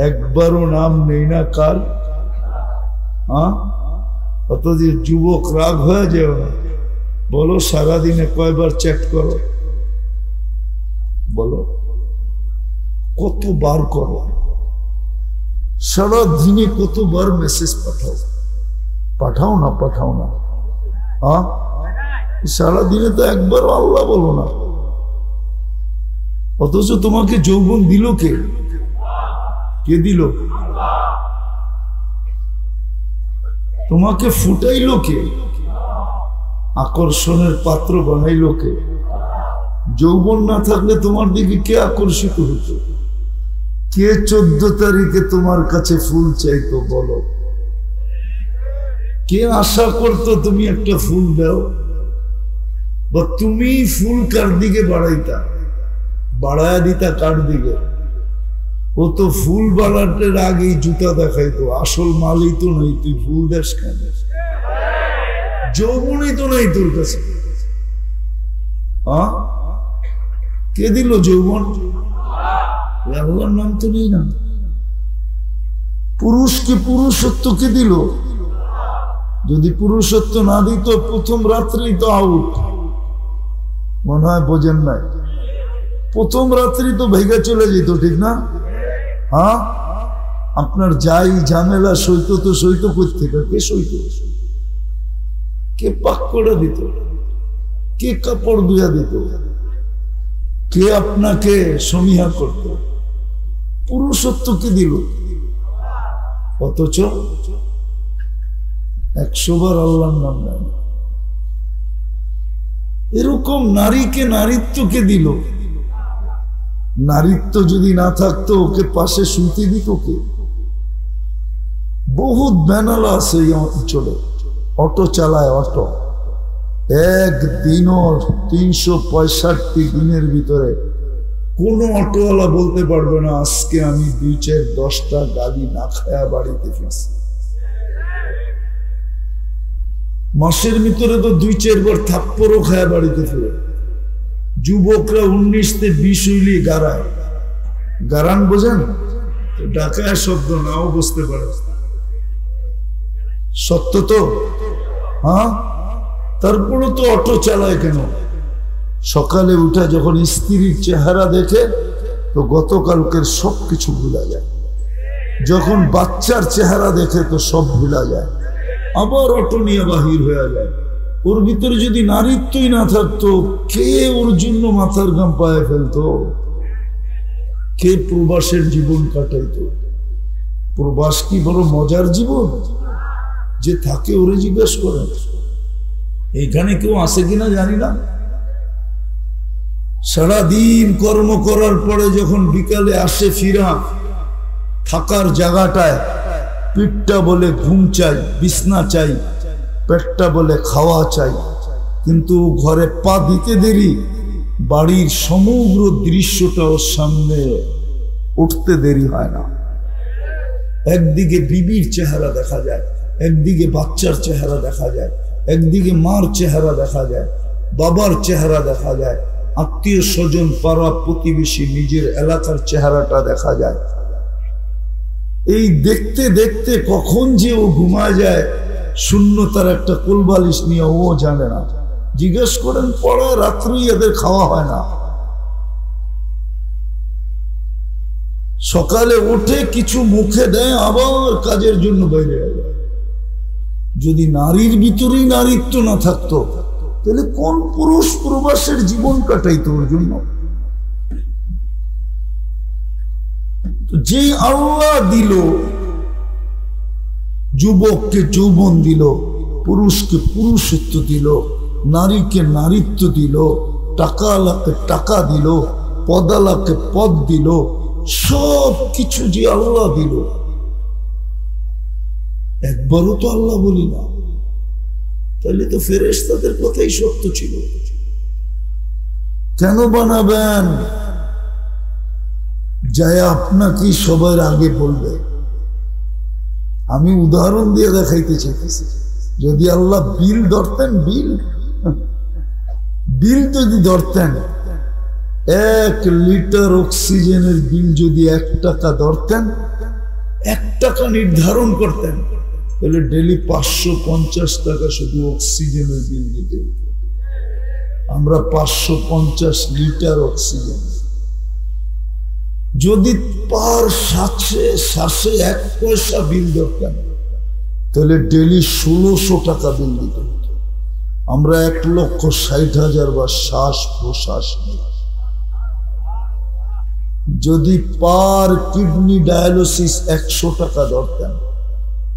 একবারও নাম নেই না কার। অত যে যুবক রাগ হয়ে যায় না, বলো সারাদিনে কয়বার চ্যাট করো? বলো কতবার করো? সারা দিনে কতবার মেসেজ পাঠাও? পাঠাও না, পাঠাও না। সারা দিনে তো একবারও আল্লাহ বলো না। অথচ তোমাকে যৌবন দিল কে? কে দিল? তোমাকে ফুটাইল কে? আকর্ষণের পাত্র বানাইল কে? যৌবন না থাকলে তোমার দিকে কে আকর্ষিত হতো? কে 14 তারিখে তোমার কাছে ফুল চাইতো বলো? কে আশা করতো তুমি একটা ফুল দাও? বা তুমি ফুল কার দিকে বাড়াইতা, বাড়ায়া দিতা কার দিকে? ও তো ফুল বাড়ানোর আগেই জুতা দেখাইতো, আসল মালই তো নাই, তুই ফুল দেশ কেন? যৌবনই তো নাই তোর কাছে। কে দিল যৌবন? আল্লাহর নাম তো নেই না। পুরুষকে পুরুষত্ব কে দিল? যদি পুরুষত্ব না দিত প্রথম রাত্রেই তো আউট। মনে হয় বোঝেন নাই, প্রথম রাত্রি তো ভেঙে চলে যেত, ঠিক না? হ্যাঁ, আপনার যাই ঝামেলা সইত তো সইত করতে, কে সইত? কে পাক করে দিত? কে কাপড় ধুয়া দিত? কে আপনাকে সমীহা করত? পুরুষত্ব কে দিল? অথচ 100 বার আল্লাহর নাম নেয়। এরকম নারীকে নারীত্বকে দিল। নারীত্ব যদি না থাকতো ওকে পাশে শুনতে দিত কে? বহুত ব্যানালা আছে এই অঞ্চলে, অটো চালায়, অটো একদিনও 365 দিনের ভিতরে কোন অটোওয়ালা বলতে পারবে না আজকে আমি 2-4-10টা গালি না খায়া বাড়িতে ফিরছি। মাসের ভিতরে তো 2-4 বার থাপ্পড়ও খায়া বাড়িতে ফিরে। যুবকরা 19-20 হইলে গারায়, গারান বোঝেন? ঢাকায় শব্দ নাও বুঝতে পারে, সত্য তো। হ্যাঁ, তারপরে তো অটো চালায় কেন? সকালে উঠে যখন স্ত্রীর চেহারা দেখে তো গতকালকের সব কিছু ভুলা যায়। যখন বাচ্চার চেহারা দেখে তো সব ভুলা যায়, আবার অটো নিয়ে বাহির হয়ে যায়। ওর ভিতরে যদি নারীত্বই না থাকতো, কে ওর জন্য মাথার ঘাম পায়ে ফেলতো? কে প্রবাসের জীবন কাটাইতো? প্রবাস কি বড় মজার জীবন? যে থাকে ওরে জিজ্ঞেস করেন। এইখানে কেউ আসে কিনা জানি না। সারাদিন কর্ম করার পরে যখন বিকালে আসে ফিরা, থাকার জায়গাটায় পিঠটা বলে ঘুম চাই, বিছনা চাই, পেটটা বলে খাওয়া চাই, কিন্তু ঘরে পা দিতে দেরি বাড়ির সমগ্র দৃশ্যটা ওর সামনে উঠতে দেরি হয় না। একদিকে বিবির চেহারা দেখা যায়, একদিকে বাচ্চার চেহারা দেখা যায়, একদিকে মার চেহারা দেখা যায়, বাবার চেহারা দেখা যায়, আত্মীয় স্বজন, পাড়া প্রতিবেশী, নিজের এলাকার চেহারাটা দেখা যায়। এই দেখতে দেখতে কখন যে ও ঘুমায় যায়, শূন্যতার একটা কোলবালিশ নিয়ে, ও জানে না। জিজ্ঞেস করেন, পরে রাত্রি এদের খাওয়া হয় না। সকালে উঠে কিছু মুখে দেয়, আবার কাজের জন্য বাইরে যায়। যদি নারীর ভিতরেই নারীত্ব না থাকতো, তাহলে কোন পুরুষ প্রবাসের জীবন কাটাইতো ওর জন্য? যে আল্লাহ দিল, যুবককে যৌবন দিল, পুরুষকে পুরুষত্ব দিল, নারীকে নারীত্ব দিল, টাকাওয়ালাকে টাকা দিল, পদালাকে পদ দিল, সব কিছু যে আল্লাহ দিল, একবারও তো আল্লাহ বলি না। তাহলে তো ফেরেশতাদের কথাই সত্য ছিল। কেন বানাবেন? যায় আপনাকে সবার আগে বলবে। আমি উদাহরণ দিয়ে দেখাইতে চাইতেছি, যদি আল্লাহ বিল ধরতেন, বিল যদি ধরতেন, 1 লিটার অক্সিজেনের বিল যদি 1 টাকা ধরতেন, 1 টাকা নির্ধারণ করতেন, তাহলে ডেলি 550 টাকা শুধু অক্সিজেনের বিল দিতে হতো। আমরা 550 লিটার অক্সিজেন, যদি পার শ্বাসে 1 পয়সা বিল ধরতেন, তাহলে ডেলি 1600 টাকা বিল দিতে হতো। আমরা 1,60,000 বার শ্বাস প্রশ্বাস নিই। যদি পার কিডনি ডায়ালিসিস 100 টাকা ধরতেন,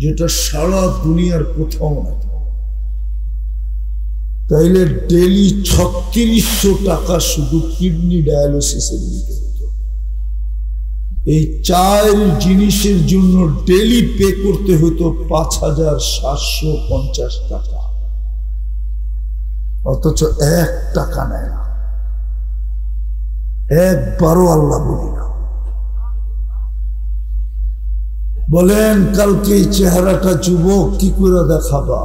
যেটা সারা দুনিয়ার কোথাও নাই, তাইলে ডেলি 3600 টাকা শুধু কিডনি ডায়ালিসিসের দিতে হতো। এই 4 জিনিসের জন্য ডেইলি পে করতে হতো 5,750 টাকা, অথচ 1 টাকা নেয় না, একবারও আল্লাহ বলি না। বলেন কালকে এই চেহারাটা যুবক কি করে দেখাবা,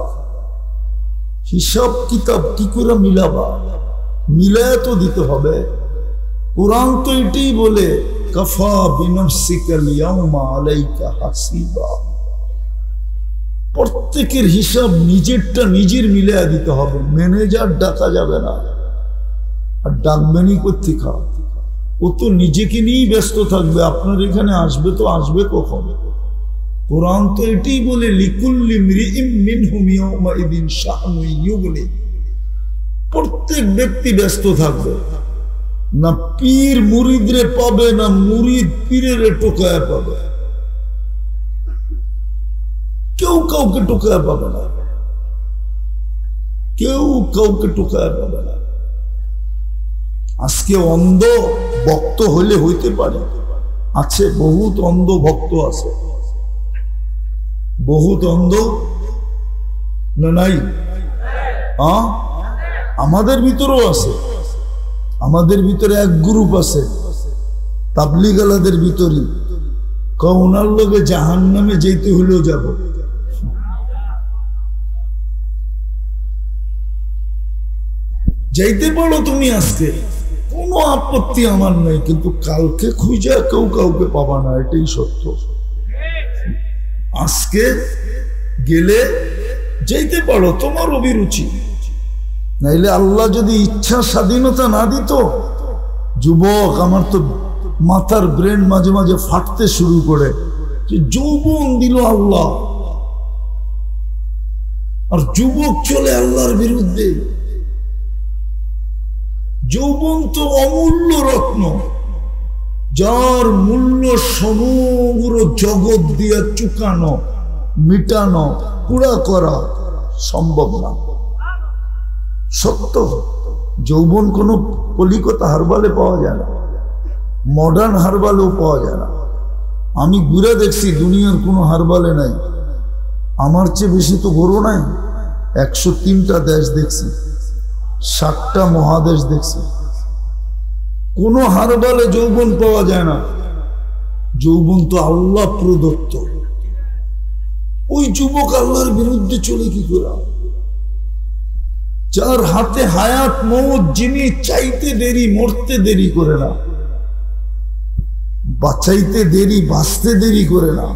হিসাব কিতাব কি করে মিলাবা, মিলায় তো দিতে হবে। কুরআন তো এটাই বলে কাফা বিনফসিকাল ইয়াউমা আলাইকা হাসিবা, প্রত্যেকের হিসাব নিজেরটা নিজের মিলায় দিতে হবে, ম্যানেজার ডাকা যাবে না। আর ডাকবেনই কোত্থেকে? ও তো নিজেকে নিয়েই ব্যস্ত থাকবে, আপনার এখানে আসবে তো আসবে কখন? কুরআন তো এটাই বলে লিকুল্লি মরিইম মিনহুম ইয়াউমাইদিন শাআনুন ইউগনি, প্রত্যেক ব্যক্তি ব্যস্ত থাকবে। না পীর মুরিদরে পাবে, না মুরিদ পীরের টোকায় পাবে, কেউ কাউকে টোকায় পাবে না, কেউ কাউকে টোকায় পাবে না। আজকে অন্ধ ভক্ত হলে হইতে পারে, আছে বহুত অন্ধ ভক্ত আছে, বহুত অন্ধ না নাই? আমাদের ভিতরেও আছে, আমাদের ভিতরে এক গ্রুপ আছে তাবলীগ আলাদের ভিতরে, ওনার লোকে জাহান্নামে যেতে হলেও যাব। যাইতে পারো তুমি আজকে, কোনো আপত্তি আমার নেই, কিন্তু কালকে খুঁজে কেউ কাউকে পাবা না, এটাই সত্য। আজকে গেলে যাইতে পারো, তোমার অভিরুচি, নাইলে আল্লাহ যদি ইচ্ছা স্বাধীনতা না দিত, যুবক আমার তো মাথার ব্রেন মাঝে মাঝে ফাটতে শুরু করে, যে যৌবন দিল আল্লাহ আর যুবক চলে আল্লাহর বিরুদ্ধে। যৌবন তো অমূল্য রত্ন, যার মূল্য সমগ্র জগৎ দিয়ে চুকানো, মিটানো, পুরা করা সম্ভব না। সত্য, যৌবন কোনো কলিকতা হারবালে পাওয়া যায় না, মডার্ন হারবালেও পাওয়া যায় না। আমি ঘুরে দেখছি দুনিয়ার কোনো হারবালে নাই, আমার চেয়ে বেশি তো বড় নাই, 103টা দেশ দেখছি, 7টা মহাদেশ দেখছি, কোন হারবালে যৌবন পাওয়া যায় না। যৌবন তো আল্লাহ প্রদত্ত। ওই যুবক আল্লাহর বিরুদ্ধে চলে কি করে? যার হাতে হায়াত মৌত, যিনি চাইতে দেরি মরতে দেরি করে না, বাঁচাইতে দেরি বাঁচতে দেরি করে না।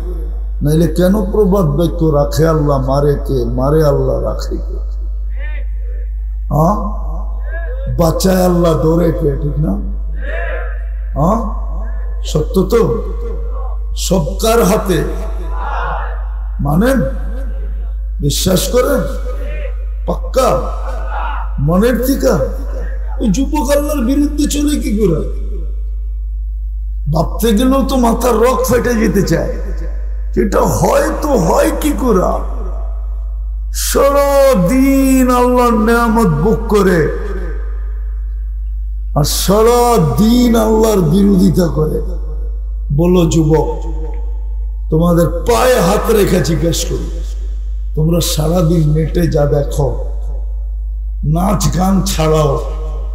নাইলে কেন প্রবাদ বাক্য রাখে আল্লাহ মারে কে, মারে আল্লাহ রাখে কে? বাঁচায় আল্লাহ ধরে কে? ঠিক না? সত্য তো, সবকার হাতে, মানেন? বিশ্বাস করেন? পাক্কা মনের থেকে? ওই যুবক আল্লাহর বিরুদ্ধে চলে কি করে? ভাবতে গেলেও তো মাথার রক ফেটে যেতে চায়, এটা হয় তো হয় কি করে? সারাদিন আল্লাহর নেয়ামত ভোগ করে আর সারাদিন আল্লাহর বিরোধিতা করে। বলো যুবক, তোমাদের পায়ে হাত রেখে জিজ্ঞেস করি, তোমরা সারাদিন নেটে যা দেখো, নাচ গান ছাড়াও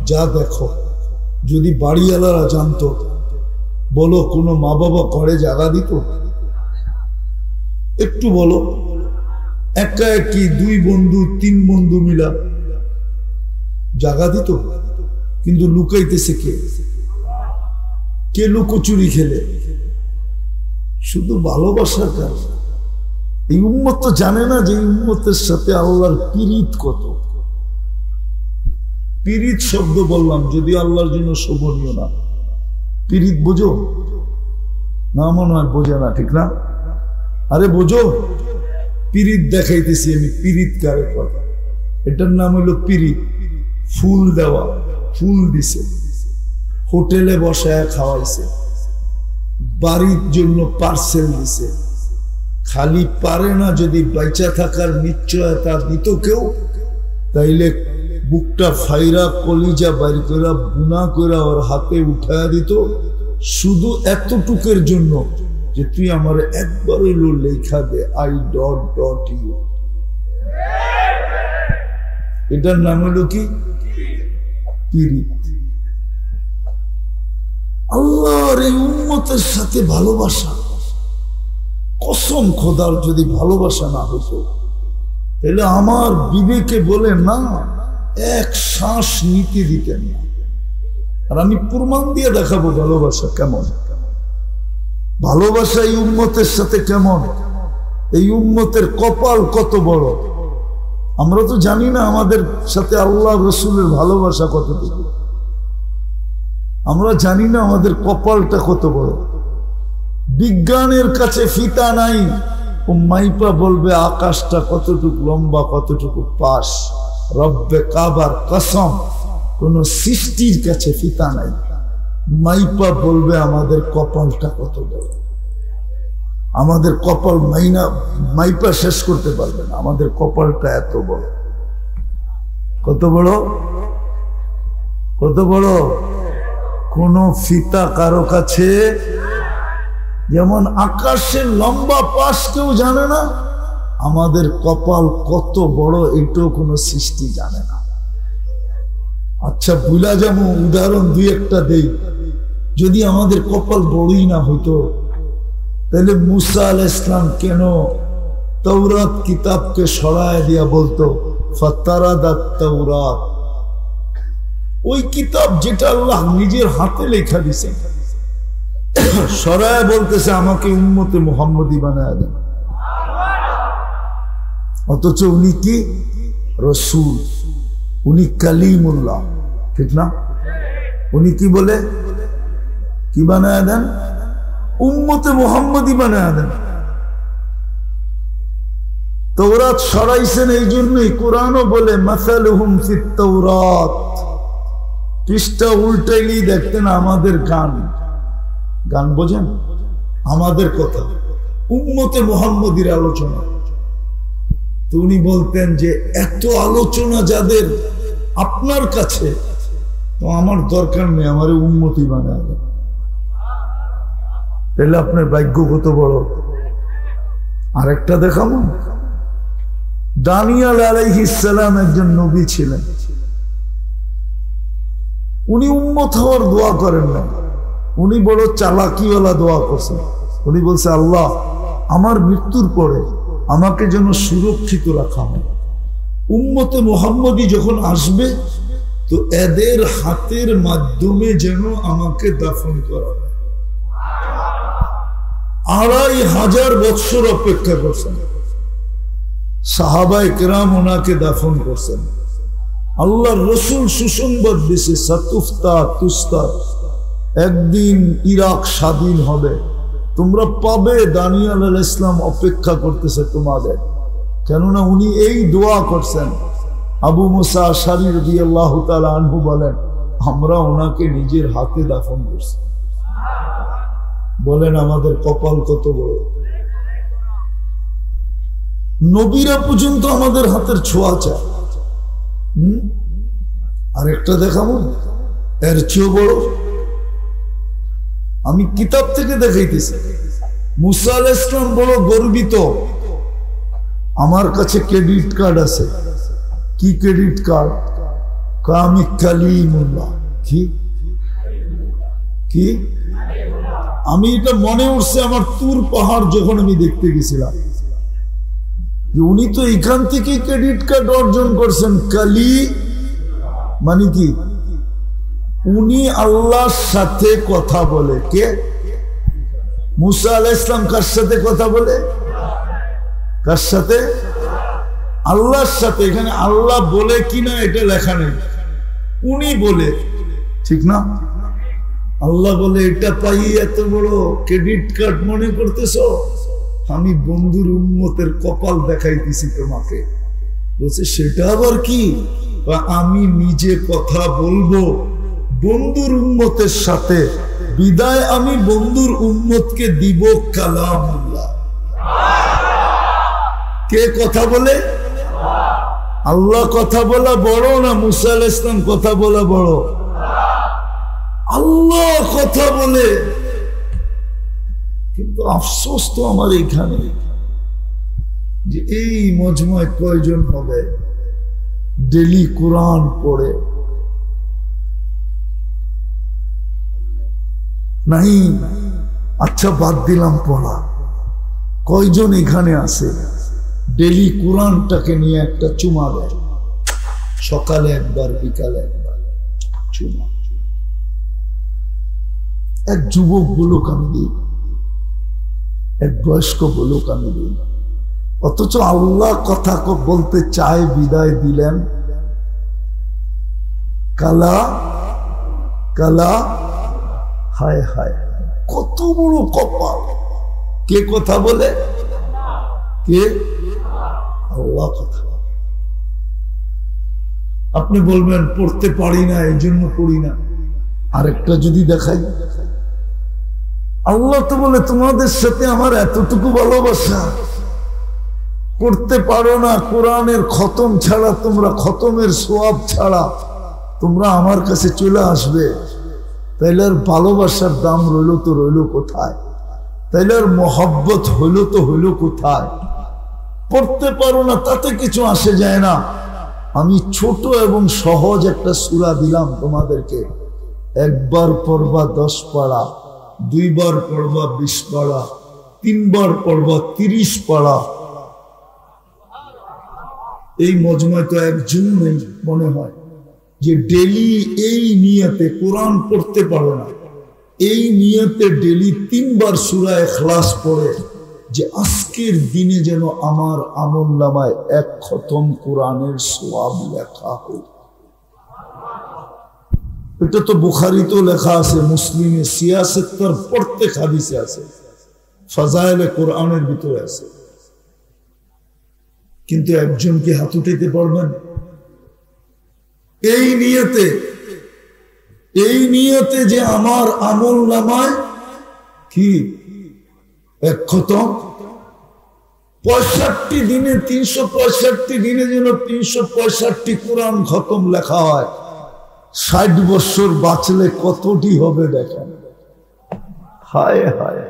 যা দেখো, যদি বাড়িওয়ালারা জানতো, বলো কোনো মা বাবা ঘরে জায়গা দিত? একটু বলো, একা একই 2 বন্ধু 3 বন্ধু মিলা জায়গা দিত? কিন্তু লুকাইতেছে কে? কে লুকোচুরি খেলে? শুধু ভালোবাসার কারণে। এই উম্মত তো জানে না যে উম্মতের সাথে আল্লাহর পীড়িত কত। পীড়িত শব্দ বললাম, যদি আল্লাহর জন্য শোভনীয় না। পীড়িত বোঝো না? মনে হয় বোঝে না, ঠিক না? আরে বোঝো, পীড়িত দেখাইতেছি আমি। পীড়িত কারে কথা? এটার নাম হলো পীড়িত। ফুল দেওয়া, ফুল দিছে, হোটেলে বসায় খাওয়াইছে, বাড়ির জন্য পার্সেল দিছে। খালি পারে না, যদি বাইচা থাকার নিশ্চয়তা দিত কেউ, তাইলে বুকটা ফাইরা কলিজা বাইর করে বুনা করে ওর হাতে উঠায়া দিত, শুধু এতটুকের জন্য যে তুই আমার একবার হইল লেখা দে আই ডট ডট ইউ। এটার নাম হলো কি? পীড়িত। আল্লাহর এই উম্মতের সাথে ভালোবাসা, কসম খোদার যদি ভালোবাসা না হতো তাহলে আমার বিবেকে বলে না এক শ্বাস নিতে দিতেন না। আর আমি প্রমাণ দিয়ে দেখাবো ভালোবাসা কেমন, ভালোবাসা এই উম্মতের সাথে কেমন, এই উম্মতের কপাল কত বড়। আমরা তো জানি না আমাদের সাথে আল্লাহ রসুলের ভালোবাসা কতটুকু, আমরা জানি না আমাদের কপালটা কত বড়। বিজ্ঞানের কাছে ফিতা নাই, ও মাইপা বলবে আকাশটা কতটুকু লম্বা কতটুকু পাশ। রব্বে কাবার কসম, কোন সৃষ্টির কাছে ফিতা নাই, মাইপা বলবে আমাদের কপালটা কত বড়। আমাদের কপাল মাইপা শেষ করতে পারবে না, আমাদের কপালটা এত বড়। কত বড়? কত বড়? কোন ফিতা কারো কাছে, যেমন আকাশের লম্বা পাশ কেউ জানে না, আমাদের কপাল কত বড় এটাও কোনো সৃষ্টি জানে না। আচ্ছা বুলা যেমন উদাহরণ দুই একটা দেই, যদি আমাদের কপাল বড়ই না হইতো তাহলে মুসা আলাইহিস সালাম কেন তাওরাত কিতাবকে সরায় দিয়া বলতো ফাতারাদাত তাওরাত? ওই কিতাব যেটা আল্লাহ নিজের হাতে লেখা দিয়েছেন, সরায় বলতেছে আমাকে উম্মতে মুহাম্মদী বানায় দেন। অথচ উনি কি রসুল, উনি কালিমুল্লাহ, ঠিক না? উনি কি বলে? কি বানায় দেন? উম্মতে মুহাম্মদী বানায় দেন। তাওরাত সরাইছেন এই জন্যই, কোরআনও বলে মাসালুহুম ফিত তাওরাত। পৃষ্ঠা উল্টাইলেই দেখতেন আমাদের গান, গান বোঝেন? আমাদের কথা, উম্মতে মুহাম্মদীর আলোচনা। তো উনি বলতেন যে এত আলোচনা যাদের আপনার কাছে, তো আমার দরকার নেই, আমার উম্মতি বানায় দেন। তাহলে আপনার ভাগ্য কত বড়। আরেকটা দেখাবো, দানিয়েল আলাইহিস সালাম একজন নবী ছিলেন, উনি উম্মত হওয়ার দোয়া করেন না, উনি বড় চালাকিওয়ালা দোয়া করছেন। উনি বলছে আল্লাহ আমার মৃত্যুর পরে আমাকে যেন সুরক্ষিত রাখা হয়, উম্মতে মুহাম্মদী যখন আসবে তো এদের হাতের মাধ্যমে যেন আমাকে দাফন করা হয়। 2500 বৎসর অপেক্ষা করছেন, সাহাবায়ে কেরাম ওনাকে দাফন করছেন। আল্লাহর রসুল সুসংবাদ দিয়েছে সাতুফতা তুস্তা, একদিন ইরাক স্বাধীন হবে, তোমরা পাবে। দানিয়েল আলাইহিস সালাম অপেক্ষা করতেছে তোমাদের, কেননা উনি এই দোয়া করছেন। আবু মুসা আশআরী রাদিয়াল্লাহু তাআলা আনহু বলেন আমরা ওনাকে নিজের হাতে দাফন করছি। বলেন আমাদের কপাল কত বড়। নবীরা পর্যন্ত আমাদের হাতের ছোঁয়া চায়। আরেকটা দেখাবো এর চেয়েও বড়, আমি কিতাব থেকে দেখাইতেছি। মুসা আলাইহিস সালাম বড় গর্বিত, আমার কাছে ক্রেডিট কার্ড আছে। কি ক্রেডিট কার্ড? আমি কালিমুল্লাহ। কি কি? আমি এটা মনে উঠছে আমার তুর পাহাড় যখন আমি দেখতে গেছিলাম, উনি তো এখান থেকে ক্রেডিট কার্ড অর্জন করছেন। কালি মানে কি? উনি আল্লাহর সাথে কথা বলে। কে? মুসা আলাইহিস সালাম কার সাথে কথা বলে? কার সাথে? আল্লাহর সাথে। এখানে আল্লাহ বলে কিনা এটা লেখা নেই, উনি বলে, ঠিক না? আল্লাহ বলে এটা পাই এত বড় ক্রেডিট কার্ড মনে করতেছো? আমি বন্ধুর উম্মতের কপাল দেখাইতেছি তোমাকে। বলছে সেটা আবার কি? আমি নিজে কথা বলবো বন্ধুর উম্মতের সাথে, বিদায় আমি বন্ধুর উম্মতকে দিব কালামুল্লাহ। কে কথা বলে? আল্লাহ কথা বলা বড় না মুসা আলাইহিস সালাম কথা বলা বড়? আল্লাহ কথা বলে, কিন্তু আফসোস তো আমার এখানে যে এই মজমায় কয়জন হবে ডেলি কোরআন পড়ে? নাই। আচ্ছা, বাদ দিলাম পড়া, কয়জন এখানে আছে ডেলি কোরআনটাকে নিয়ে একটা চুমা দেয়? সকালে একবার, বিকালে একবার চুমা। এক যুবক বলুক আমি দিই, এক বয়স্ক বলুক আমি দিই, অথচ আল্লাহ কথা বলতে চায় বিদায় দিলেন কালা কালা। হায় হায়, কত বড় কপাল! কে কথা বলে? কে? আল্লাহ কথা। আপনি বলবেন পড়তে পারি না, এই জন্য পড়ি না। আরেকটা যদি দেখাই, আল্লাহ তো বলে তোমাদের সাথে আমার এতটুকু ভালোবাসা, করতে পারো না কোরআনের খতম ছাড়া, তোমরা খতমের সোয়াব ছাড়া তোমরা আমার কাছে চলে আসবে, তাইলে আর ভালোবাসার দাম রইল তো রইল কোথায়? তাইলে আর মহব্বত হইল তো হইল কোথায়? পড়তে পারো না তাতে কিছু আসে যায় না। আমি ছোট এবং সহজ একটা সূরা দিলাম তোমাদেরকে, একবার পড়বা 10 পারা, দুইবার পড়বা 20 পারা, তিনবার পড়বা 30 পারা। এই মজমায় তো একজন নেই মনে হয় যে ডেলি এই নিয়তে কোরআন পড়তে পারো না, এই নিয়তে ডেলি 3 বার সূরা ইখলাস পড়ে যে আজকের দিনে যেন আমার আমলনামায় 1 খতম কোরআনের সওয়াব লেখা হয়। এটা তো বুখারীতে লেখা আছে, মুসলিমে, সিয়াসের প্রত্যেক হাদিসে আছে, ফাজাইলে কোরআনের ভিতরে আছে। কিন্তু একজন কি হাত উঠাইতে পারবেন এই নিয়তে যে আমার আমলনামায় কি 1 খতম? 65 দিনে, 365 দিনে যেন 365 কোরআন খতম লেখা হয়। 60 বছর বাঁচলে কতটি হবে দেখেন। হায় হায়,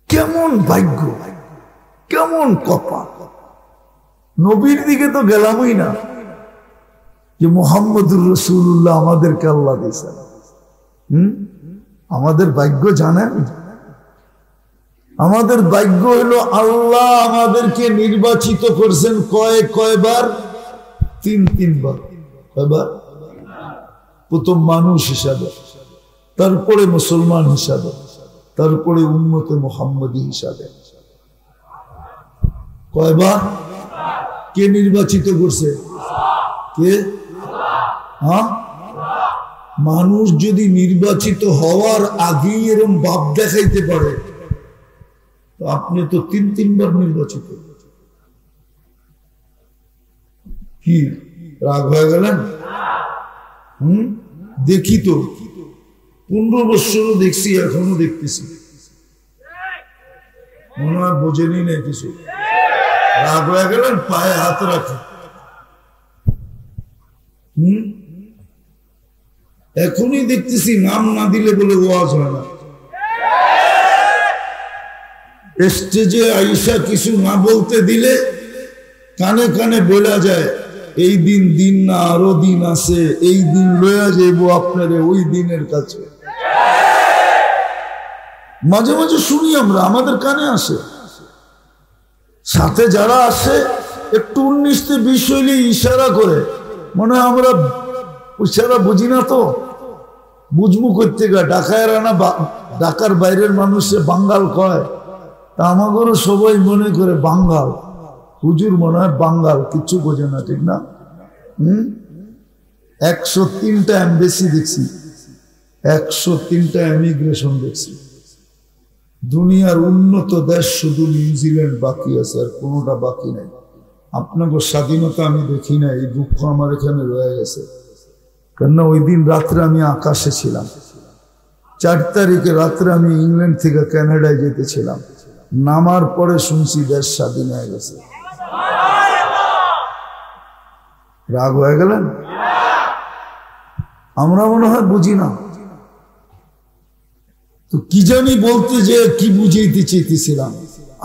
কেমন ভাগ্য, কেমন কপাল! নবীর দিকে তো গেলামই না যে মুহাম্মদুর রাসূলুল্লাহ আমাদেরকে আল্লাহ দিয়েছেন। আমাদের ভাগ্য জানেন? আমাদের ভাগ্য হলো আল্লাহ আমাদেরকে নির্বাচিত করছেন কয়বার? 3 বার। কয়বার? প্রথম মানুষ হিসাবে, তারপরে মুসলমান হিসাবে, তারপরে উম্মতে মুহাম্মদী হিসাবে। কয়বার? কে নির্বাচিত করছে? কে? হ্যাঁ, মানুষ যদি নির্বাচিত হওয়ার আগেই এরকম ভাব দেখাইতে পারে, তো আপনি তো 3 বার নির্বাচিত। কি রাগ হয়ে গেলেন? দেখি তো 15 বছরও দেখছি, এখনো দেখতেছি, মনে হয় বোঝেনি না কিছু। রাগ হয়ে গেলেন? পায়ে হাত রাখে। এখনই দেখতেছি নাম না দিলে বলে ওয়াজ হয় না। স্টেজে আইসা কিছু না বলতে দিলে কানে কানে বলা যায় এই দিন না আরো দিন আছে, এই দিন লয়া যাইব আপনারে ওই দিনের কাছে। মাঝে মাঝে শুনি আমরা, আমাদের কানে আসে। সাথে যারা আসে একটু 19-20 হইলে ইশারা করে, মনে হয় আমরা ইশারা বুঝি না, তো বুঝবো করতে গা। ঢাকার বাইরের মানুষে বাঙ্গাল কয়, তা আমাদেরও সবাই মনে করে বাঙ্গাল। হুজুর মনে হয় বাঙ্গাল, কিচ্ছু বোঝে না, ঠিক না? 103টা এমবেসি দেখছি, 103টা ইমিগ্রেশন দেখছি। দুনিয়ার উন্নত দেশ শুধু নিউজিল্যান্ড বাকি আছে, আর কোনোটা বাকি নাই। আপনাকে স্বাধীনতা আমি দেখি না, এই দুঃখ আমার এখানে রয়ে গেছে। কেননা ওই দিন রাত্রে আমি আকাশে ছিলাম, 4 তারিখে রাত্রে আমি ইংল্যান্ড থেকে কানাডায় যেতেছিলাম। নামার পরে শুনছি দেশ স্বাধীন হয়ে গেছে। রাগ হয়ে গেলেন? আমরা মনে হয় বুঝি না। তো কি জানি বলতে যে কি বুঝাইতে চাইতেছিলাম,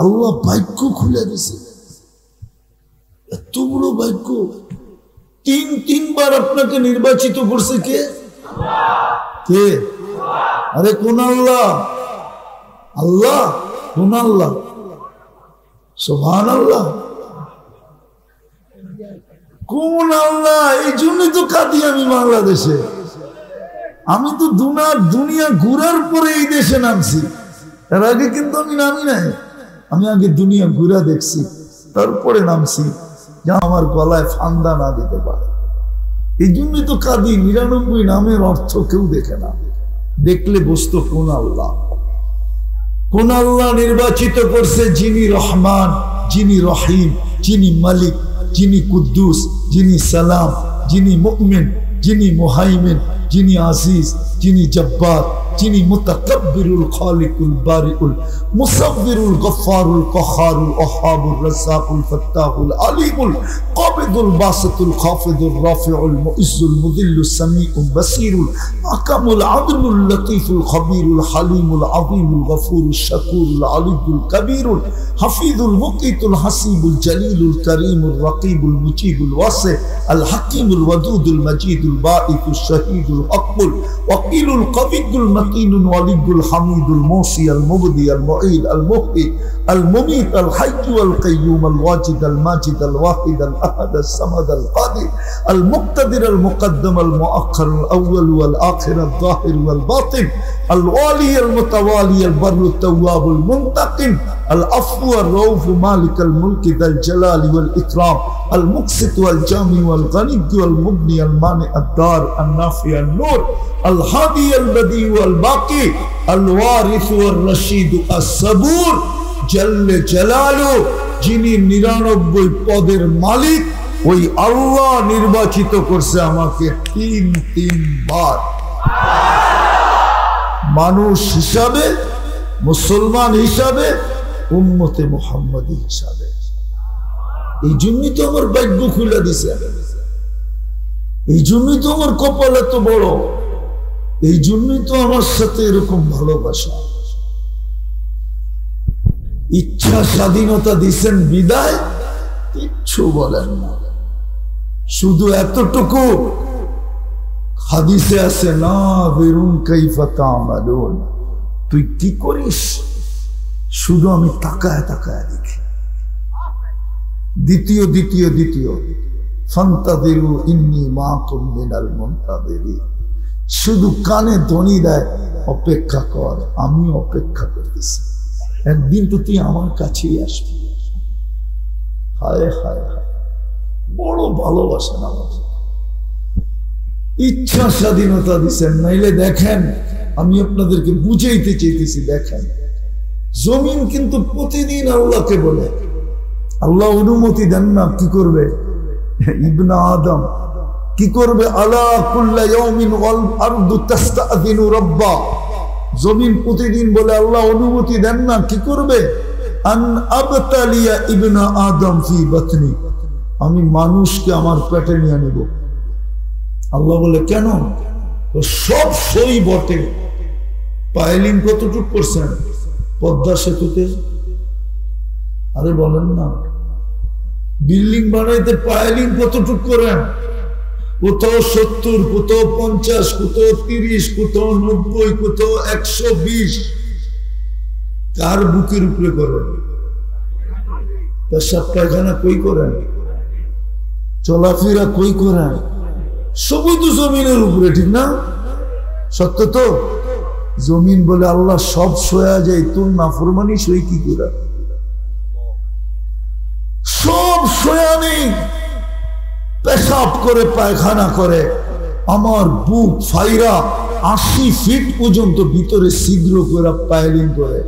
আল্লাহ বাক্য খুলে দিছে। এত বড় বাক্য, তিনবার আপনাকে নির্বাচিত করছে কে? কে? আরে কোন আল্লাহ? আল্লাহ কোন আল্লাহ? সুবহানাল্লাহ। কোন আল্লাহ? এই জন্যই তো কাঁদি আমি বাংলাদেশে। আমি তো দুনিয়া ঘুরার পরে এই দেশে নামছি, এর আগে কিন্তু আমি নামি নাই। আমি আগে দুনিয়া ঘুরা দেখছি, তারপরে নামছি, যা আমার গলায় ফান্দা না দিতে পারে। এই জন্যই তো কাঁদি। 99 নামের অর্থ কেউ দেখে না, দেখলে বুঝতো কোন আল্লাহ। কোন আল্লাহ নির্বাচিত করছে? যিনি রহমান, যিনি রহিম, যিনি মালিক, যিনি কুদ্দুস, যিনি সালাম, যিনি মুমিন, যিনি মুহাইমিন, যিনি আজিজ, যিনি জব্বার, যিনি মুতাকাব্বিরুল খালিকুল বারিউল মুসাব্বিরুল গফফারুল কহারুল ওহাবুর রাজ্জাকুল ফাত্তাহুল আলিমুল কাবিদুল বাসিতুল খাফিদুর রাফিউল মুইজ্জুল মুদিল্লুস সামিউল বাসিরুল আকামুল আদলুল লতীফুল খবীরুল হালিমুল আযীমুল গফুরুশ শাকুরুল আলিয়ুল কবীরুল হাফিজুল মুকিতুল হাসিবুল জলিলুল করিমুল রকিবুল মুজিবুল ওয়াসি আল হাকিমুল ওয়াদুদুল মজিদুল বাঈতুশ শাহীদুল আকবুল ওয়াকিলুল কবিয়ুল متين ولي الحميد الموصي المبدي المعيد المحيي المميت الحي والقيوم الواجد الماجد الواحد الأحد الصمد القادر المقتدر المقدم المؤخر الأول والآخر الظاهر والباطن الوالي المتوالي البر التواب المنتقم العفو الرؤوف مالك الملك ذا الجلال والإكرام المقسط والجامع والغني والمغني المانع الدار النافع النور الهادي البديع والباقي الوارث والرشيد الصبور جل جلاله যিনি 99 পদের মালিক, ওই আল্লাহ নির্বাচিত করছে আমাকে তিনবার মানুষ হিসাবে, মুসলমান হিসাবে, উম্মতে মুহাম্মাদি হিসাবে। এই জন্যই তো আমার ভাগ্য খুলে দিছে, এই জন্যই তো আমার কপাল এত বড়, এই জন্যই তো আমার সাথে এরকম ভালোবাসা। ইচ্ছা স্বাধীনতা দিচ্ছেন বিদায়, কিচ্ছু বলেন না। শুধু এতটুকু হাদিসে আছে, না বেরুন কাইফা তা'মালুন, তুই কি করিস শুধু আমি তাকায় তাকায় দেখি। দ্বিতীয় ফান্তাযিরু ইন্নী মাআকুম মিনাল মুনতাযিরিন, শুধু কানে ধ্বনি দেয় অপেক্ষা কর, আমি অপেক্ষা করতেছি, একদিন তো তুই আমার কাছেই আসবি। হায় হায় হায়, বড় ভালোবাসেন আমাকে। ইচ্ছা স্বাধীনতা দিচ্ছেন, নাইলে দেখেন আমি আপনাদেরকে বুঝাইতে চাইতেছি। দেখেন জমিন কিন্তু প্রতিদিন আল্লাহকে বলে, আল্লাহ অনুমতি দেন না, কি করবে? ইবনা আদম কি করবে? আলা কুল্লা ইয়াউমিন ওয়াল আরদু তাস্তাযিনু রাব্বা, জমিন প্রতিদিন বলে আল্লাহ অনুমতি দেন না, কি করবে? আন আবতালিয়া ইবনা আদম ফি বাতনি, আমি মানুষকে আমার পেটে নিয়ে নেব। আল্লাহ বলে কেন? সব সই বটে। পাইলিং কতটুক করছেন পদ্মা সেতুতে? আরে বলেন না, বিল্ডিং বানাইতে পাইলিং কতটুক করেন? কোথাও 70, কোথাও 50, কোথাও 30, কোথাও 90, কোথাও 120। কার বুকের উপরে করেন? পেশাব পায়খানা কই করেন? চলাফেরা কই করেন? সবই তো জমিনের উপরে, ঠিক না? সত্য তো? জমিন বলে আল্লাহ সব সয়া যায়, তোর নাফরমানি সই কি করে? সব সয়া নেই, পেশাব করে পায়খানা করে, আমার বুক ফাইরা 80 ফিট পর্যন্ত ভিতরে ছিদ্র করে পাইলিং করে,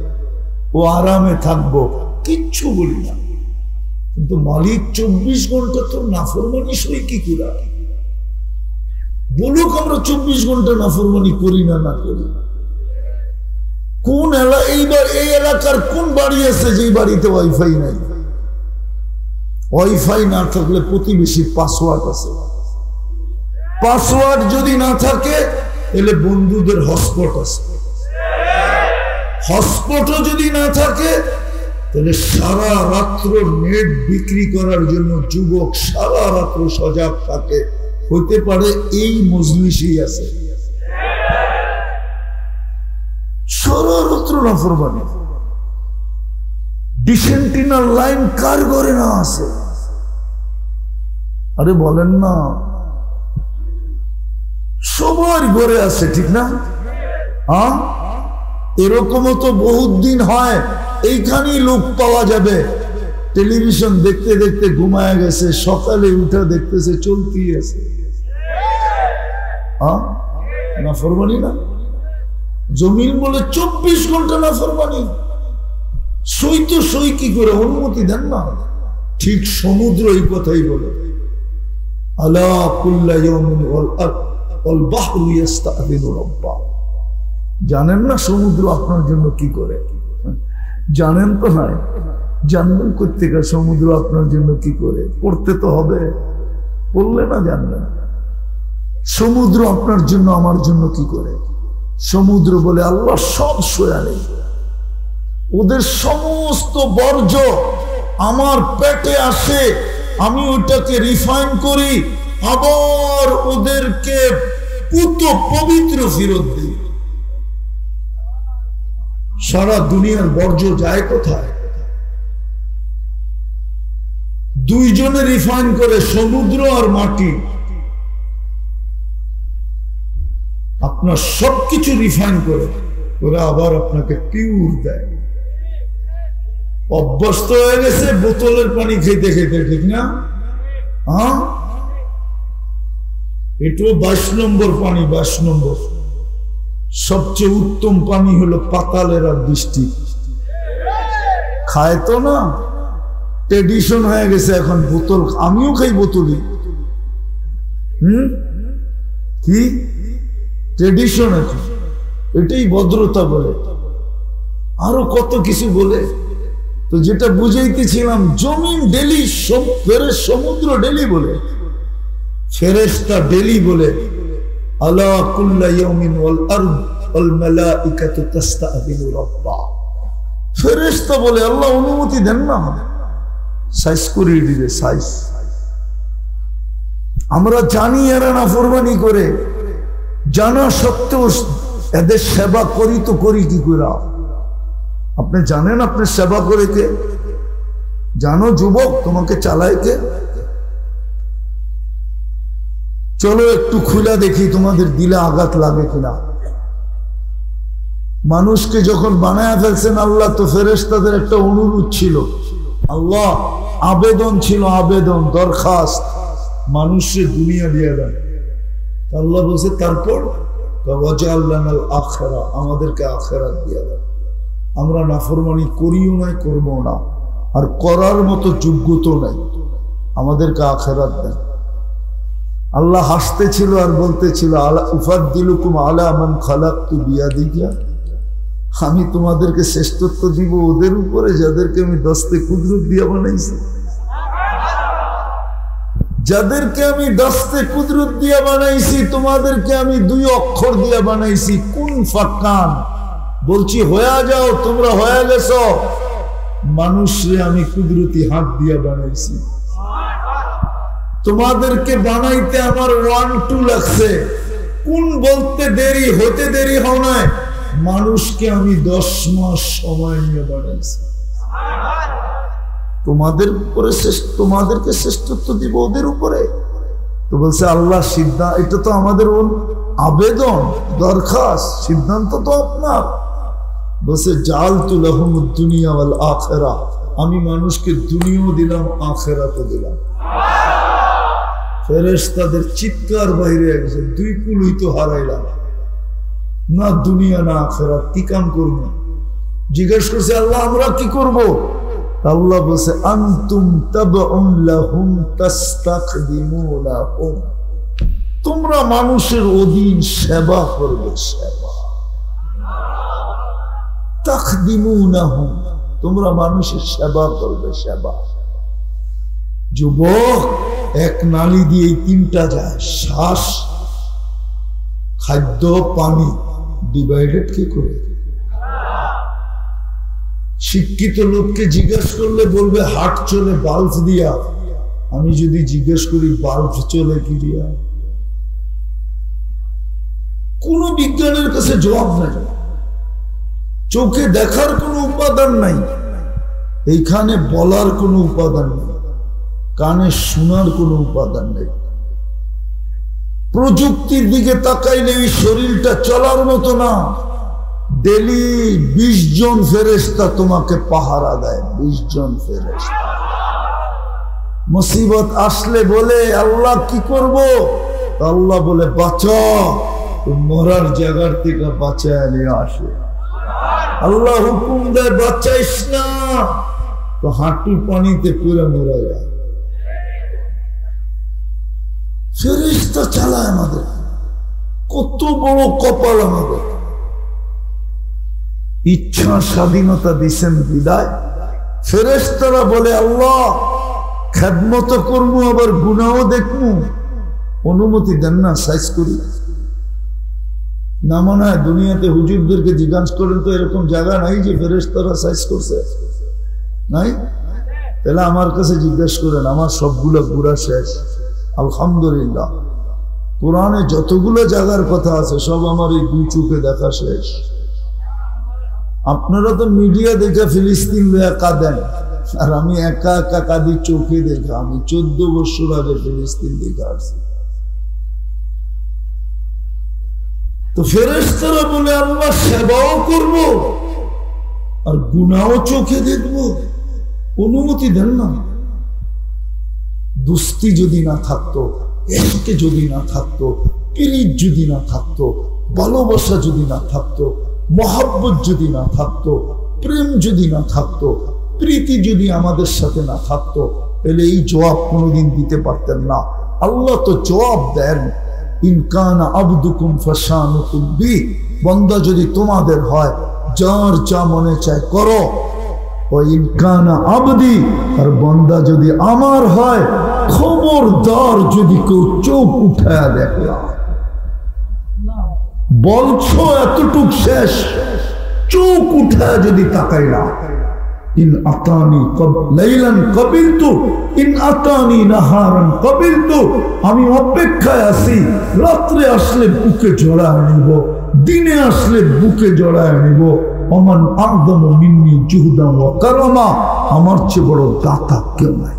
ও আরামে থাকবো, কিচ্ছু বলি না। কিন্তু মালিক 24 ঘন্টা তোর নাফরমানি সই কি করে? বলুক আমরা 24 ঘন্টা নাফরমানি করি না, না করি। কোন এইবার এই এলাকার কোন বাড়ি আছে যে বাড়িতে ওয়াইফাই নাই? ওয়াইফাই না থাকলে প্রতিবেশীর পাসওয়ার্ড আছে। পাসওয়ার্ড যদি না থাকে তাহলে বন্ধুদের হটস্পট আছে, হটস্পটও যদি না থাকে তাহলে সারা রাত্র নেট বিক্রি করার জন্য যুবক সারা রাত্র সজাগ থাকে, হতে পারে এই মজলিসেই আছে। সারা রাত্র নাফরমানি, ডিসেন্টিনার লাইন কার ঘরে না আছে? আরে বলেন না, সবার ঘরে আছে, ঠিক না? হ্যাঁ, এরকমও তো বহুত দিন হয় এইখানেই লোক পাওয়া যাবে টেলিভিশন দেখতে দেখতে ঘুমায় গেছে, সকালে উঠে দেখতেছে চলতি আছে। হ্যাঁ, নাফরমানি না? জমিন বলে 24 ঘন্টা নাফরমানি, সই তো সই কি করে, অনুমতি দেন না? ঠিক সমুদ্র এই কথাই বলে, আলা কুল্লা ইয়াউমিন ওয়াল বাহরু ইস্তাযিনু রাব্বা। জানেন না সমুদ্র আপনার জন্য কি করে? জানেন তো নাই, জানবেন কোত্থেকে সমুদ্র আপনার জন্য কি করে? পড়তে তো হবে, পড়লে না জানবেন সমুদ্র আপনার জন্য আমার জন্য কি করে। সমুদ্র বলে আল্লাহ সব সয়া নেই, ওদের সমস্ত বর্জ্য আমার পেটে আসে, আমি ওটাকে রিফাইন করি, আবার ওদেরকে পুত পবিত্র ফেরত দিই। সারা দুনিয়ার বর্জ্য যায় কোথায়? দুইজনে রিফাইন করে, সমুদ্র আর মাটি। আপনার সবকিছু রিফাইন করে ওরা আবার আপনাকে পিওর দেয়। অভ্যস্ত হয়ে গেছে বোতলের পানি খেতে খেতে, ঠিক না? হ্যাঁ, এটাও 22 নম্বর পানি। 22 নম্বর সবচেয়ে উত্তম পানি হলো পাতালের আর বৃষ্টি। খায় তো না, ট্রেডিশন হয়ে গেছে এখন বোতল। আমিও খাই বোতলই। কি ট্রেডিশন আছে, এটাই ভদ্রতা বলে, আরো কত কিছু বলে। তো যেটা বুঝাইতেছিলাম, জমিন ডেলি, সমুদ্র ডেলি বলে, ফেরেশতা ডেলি বলে, আলা কুল্লা ইয়াউমিন ওয়াল আরদ ওয়াল মালাইকাতু তাস্তাযিনু রাব্বা। ফেরেশতা বলে আল্লাহ অনুমতি দেন না, সাইজ করিয়ে দিবে, সাইজ। আমরা জানি এরা নাফরমানি করে, জানা সত্ত্বেও এদের সেবা করি তো করি কি করে? আপনি জানেন আপনি সেবা করে কে? জানো যুবক তোমাকে চালায় কে? চলো একটু খুলে দেখি তোমাদের দিলে আঘাত লাগে কিনা। মানুষকে যখন বানায় ফেলছেন আল্লাহ, তো ফেরেশতাদের একটা অনুরোধ ছিল, আল্লাহ আবেদন ছিল, আবেদন দরখাস্ত, মানুষের দুনিয়া দিয়ে দেন। আল্লাহ বলছে তারপর ওয়াজআলনাল আখিরা, আমাদেরকে আখিরাত দিয়ে দেন। আমরা নাফরমানি করিও নাই, করবো না, আর করার মতো যোগ্যতা নাই, আমাদেরকে আখিরাত দেন। আল্লাহ হাসতেছিল আর বলতেছিল, আলা উফাদ্দিলুকুম আলা মান খালাকতু বিয়াদিয়া, আমি তোমাদেরকে শ্রেষ্ঠত্ব দিব ওদের উপরে যাদেরকে আমি দস্তে কুদরত দিয়া বানাইছি। যাদেরকে আমি দস্তে কুদরত দিয়া বানাইছি, তোমাদেরকে আমি 2 অক্ষর দিয়া বানাইছি, কুন ফাকান। বলছি হয়ে যাও, তোমরা হয়ে গেছো। মানুষরে আমি কুদরতি হাত দিয়া বানাইছি। তোমাদেরকে বানাইতে আমার 1-2 লাগছে, কোন বলতে দেরি, হতে দেরি হয় না। মানুষকে আমি 10 মাস সময় নিয়ে বানাইছি। তোমাদের উপরে তোমাদেরকে শ্রেষ্ঠত্ব দিব ওদের উপরে। তো বলছে আল্লাহ সিদ্ধান্ত, এটা তো আমাদের আবেদন দরখাস্ত, সিদ্ধান্ত তো আপনার। বলছে জাআলতু লাহুমুদ দুনিয়া ওয়াল আখিরা, আমি মানুষকে দুনিয়াও দিলাম, আখিরাতও দিলাম। ফেরেশতাদের চিৎকার বাইরে গেছে, 2 কুলই তো হারাইলাম, না দুনিয়া না আখিরাত, কি কাম করবো? জিজ্ঞেস করছে আল্লাহ আমরা কি করব? আল্লাহ বলছে আনতুম তাবউন লাহুম তাস্তাখদিমুনাহুম, তোমরা মানুষের অধীন সেবা করবে, সেবা। তাখদিমুনাহুম, তোমরা মানুষের সেবা করবে, সেবা। যুবক, এক নালী দিয়ে তিনটা যায়, শ্বাস, খাদ্য, পানি, ডিভাইডেড কি করে? শিক্ষিত লোককে জিজ্ঞেস করলে বলবে হার্ট চলে বাল্ব দিয়া। আমি যদি জিজ্ঞেস করি বাল্ব চলে কি দিয়া, কোন বিজ্ঞানের কাছে জবাব নাই। চোখে দেখার কোনো উপাদান নাই, এইখানে বলার কোনো উপাদান নেই, কানে শোনার কোনো উপাদান নেই। প্রযুক্তির দিকে তাকাইলে এই শরীরটা চলার মতো না। ডেলি 20 জন ফেরেশতা তোমাকে পাহারা দেয়, 20 জন ফেরেশতা। মুসিবত আসলে বলে আল্লাহ কি করব? আল্লাহ বলে বাঁচা, মরার জায়গার থেকে বাঁচায় নিয়ে আসে। আল্লাহ হুকুম দেয় বাঁচাইস না, তো হাঁটু পানিতে পুরো মরা যায়। ফেরেশতা চালায় আমাদের, কত বড় কপাল আমাদের। ইচ্ছা স্বাধীনতা দিছেন বিদায়। ফেরেশতারা বলে আল্লাহ খেদমত করবো, আবার গুনাহও দেখবো, অনুমতি দেন না, সাইজ করি না। মনে হয় দুনিয়াতে হুজুরদেরকে জিজ্ঞাসা করেন তো এরকম জায়গা নাই যে ফেরেশতারা সাইজ করছে, নাই? তাহলে আমার কাছে জিজ্ঞেস করেন, আমার সবগুলো পুরা শেষ আলহামদুলিল্লাহ। কোরআনে যতগুলো জায়গার কথা আছে সব আমার এই 2 চোখে দেখা শেষ। আপনারা তো মিডিয়া দেখে ফিলিস্তিন লইয়া কাঁদেন, আর আমি একা একা কাঁদি চোখে দেখা। আমি 14 বছর আগে ফিলিস্তিন দেখে আসছি। তো ফেরেশতারা বলে আল্লাহ সেবাও করব আর গুনাহও চোখে দেখব, অনুমতি দেন না। দুস্তি যদি না থাকতো, এসকে যদি না থাকতো, পিরিত যদি না থাকতো, ভালোবাসা যদি না থাকতো, মহব্বত যদি না থাকতো, প্রেম যদি না থাকতো, প্রীতি যদি আমাদের সাথে না থাকতো, তাহলে এই জবাব কোনোদিন দিতে পারতেন না। আল্লাহ তো জবাব দেন, ইনকানা আবদুকুম ফাশানুকুম বি, বান্দা যদি তোমাদের হয় যার যা মনে চায় করো। ও ইনকানা আবদি, আর বান্দা যদি আমার হয় খবরদার যদি কেউ চোখ উঠায়া দেখে। বলছো এতটুক শেষ, চোখ উঠায়া যদি তাকাই না। ইন আতানি লাইলান কাবিলতু, ইন আতানি নাহারান কাবিলতু, আমি অপেক্ষায় আছি। রাত্রে আসলে বুকে জড়ায় নিব, দিনে আসলে বুকে জড়ায় নিব। ওমান আযমু মিন্নি জুহদান ওয়া কারামা, আমার চেয়ে বড় দাতা কেউ নাই।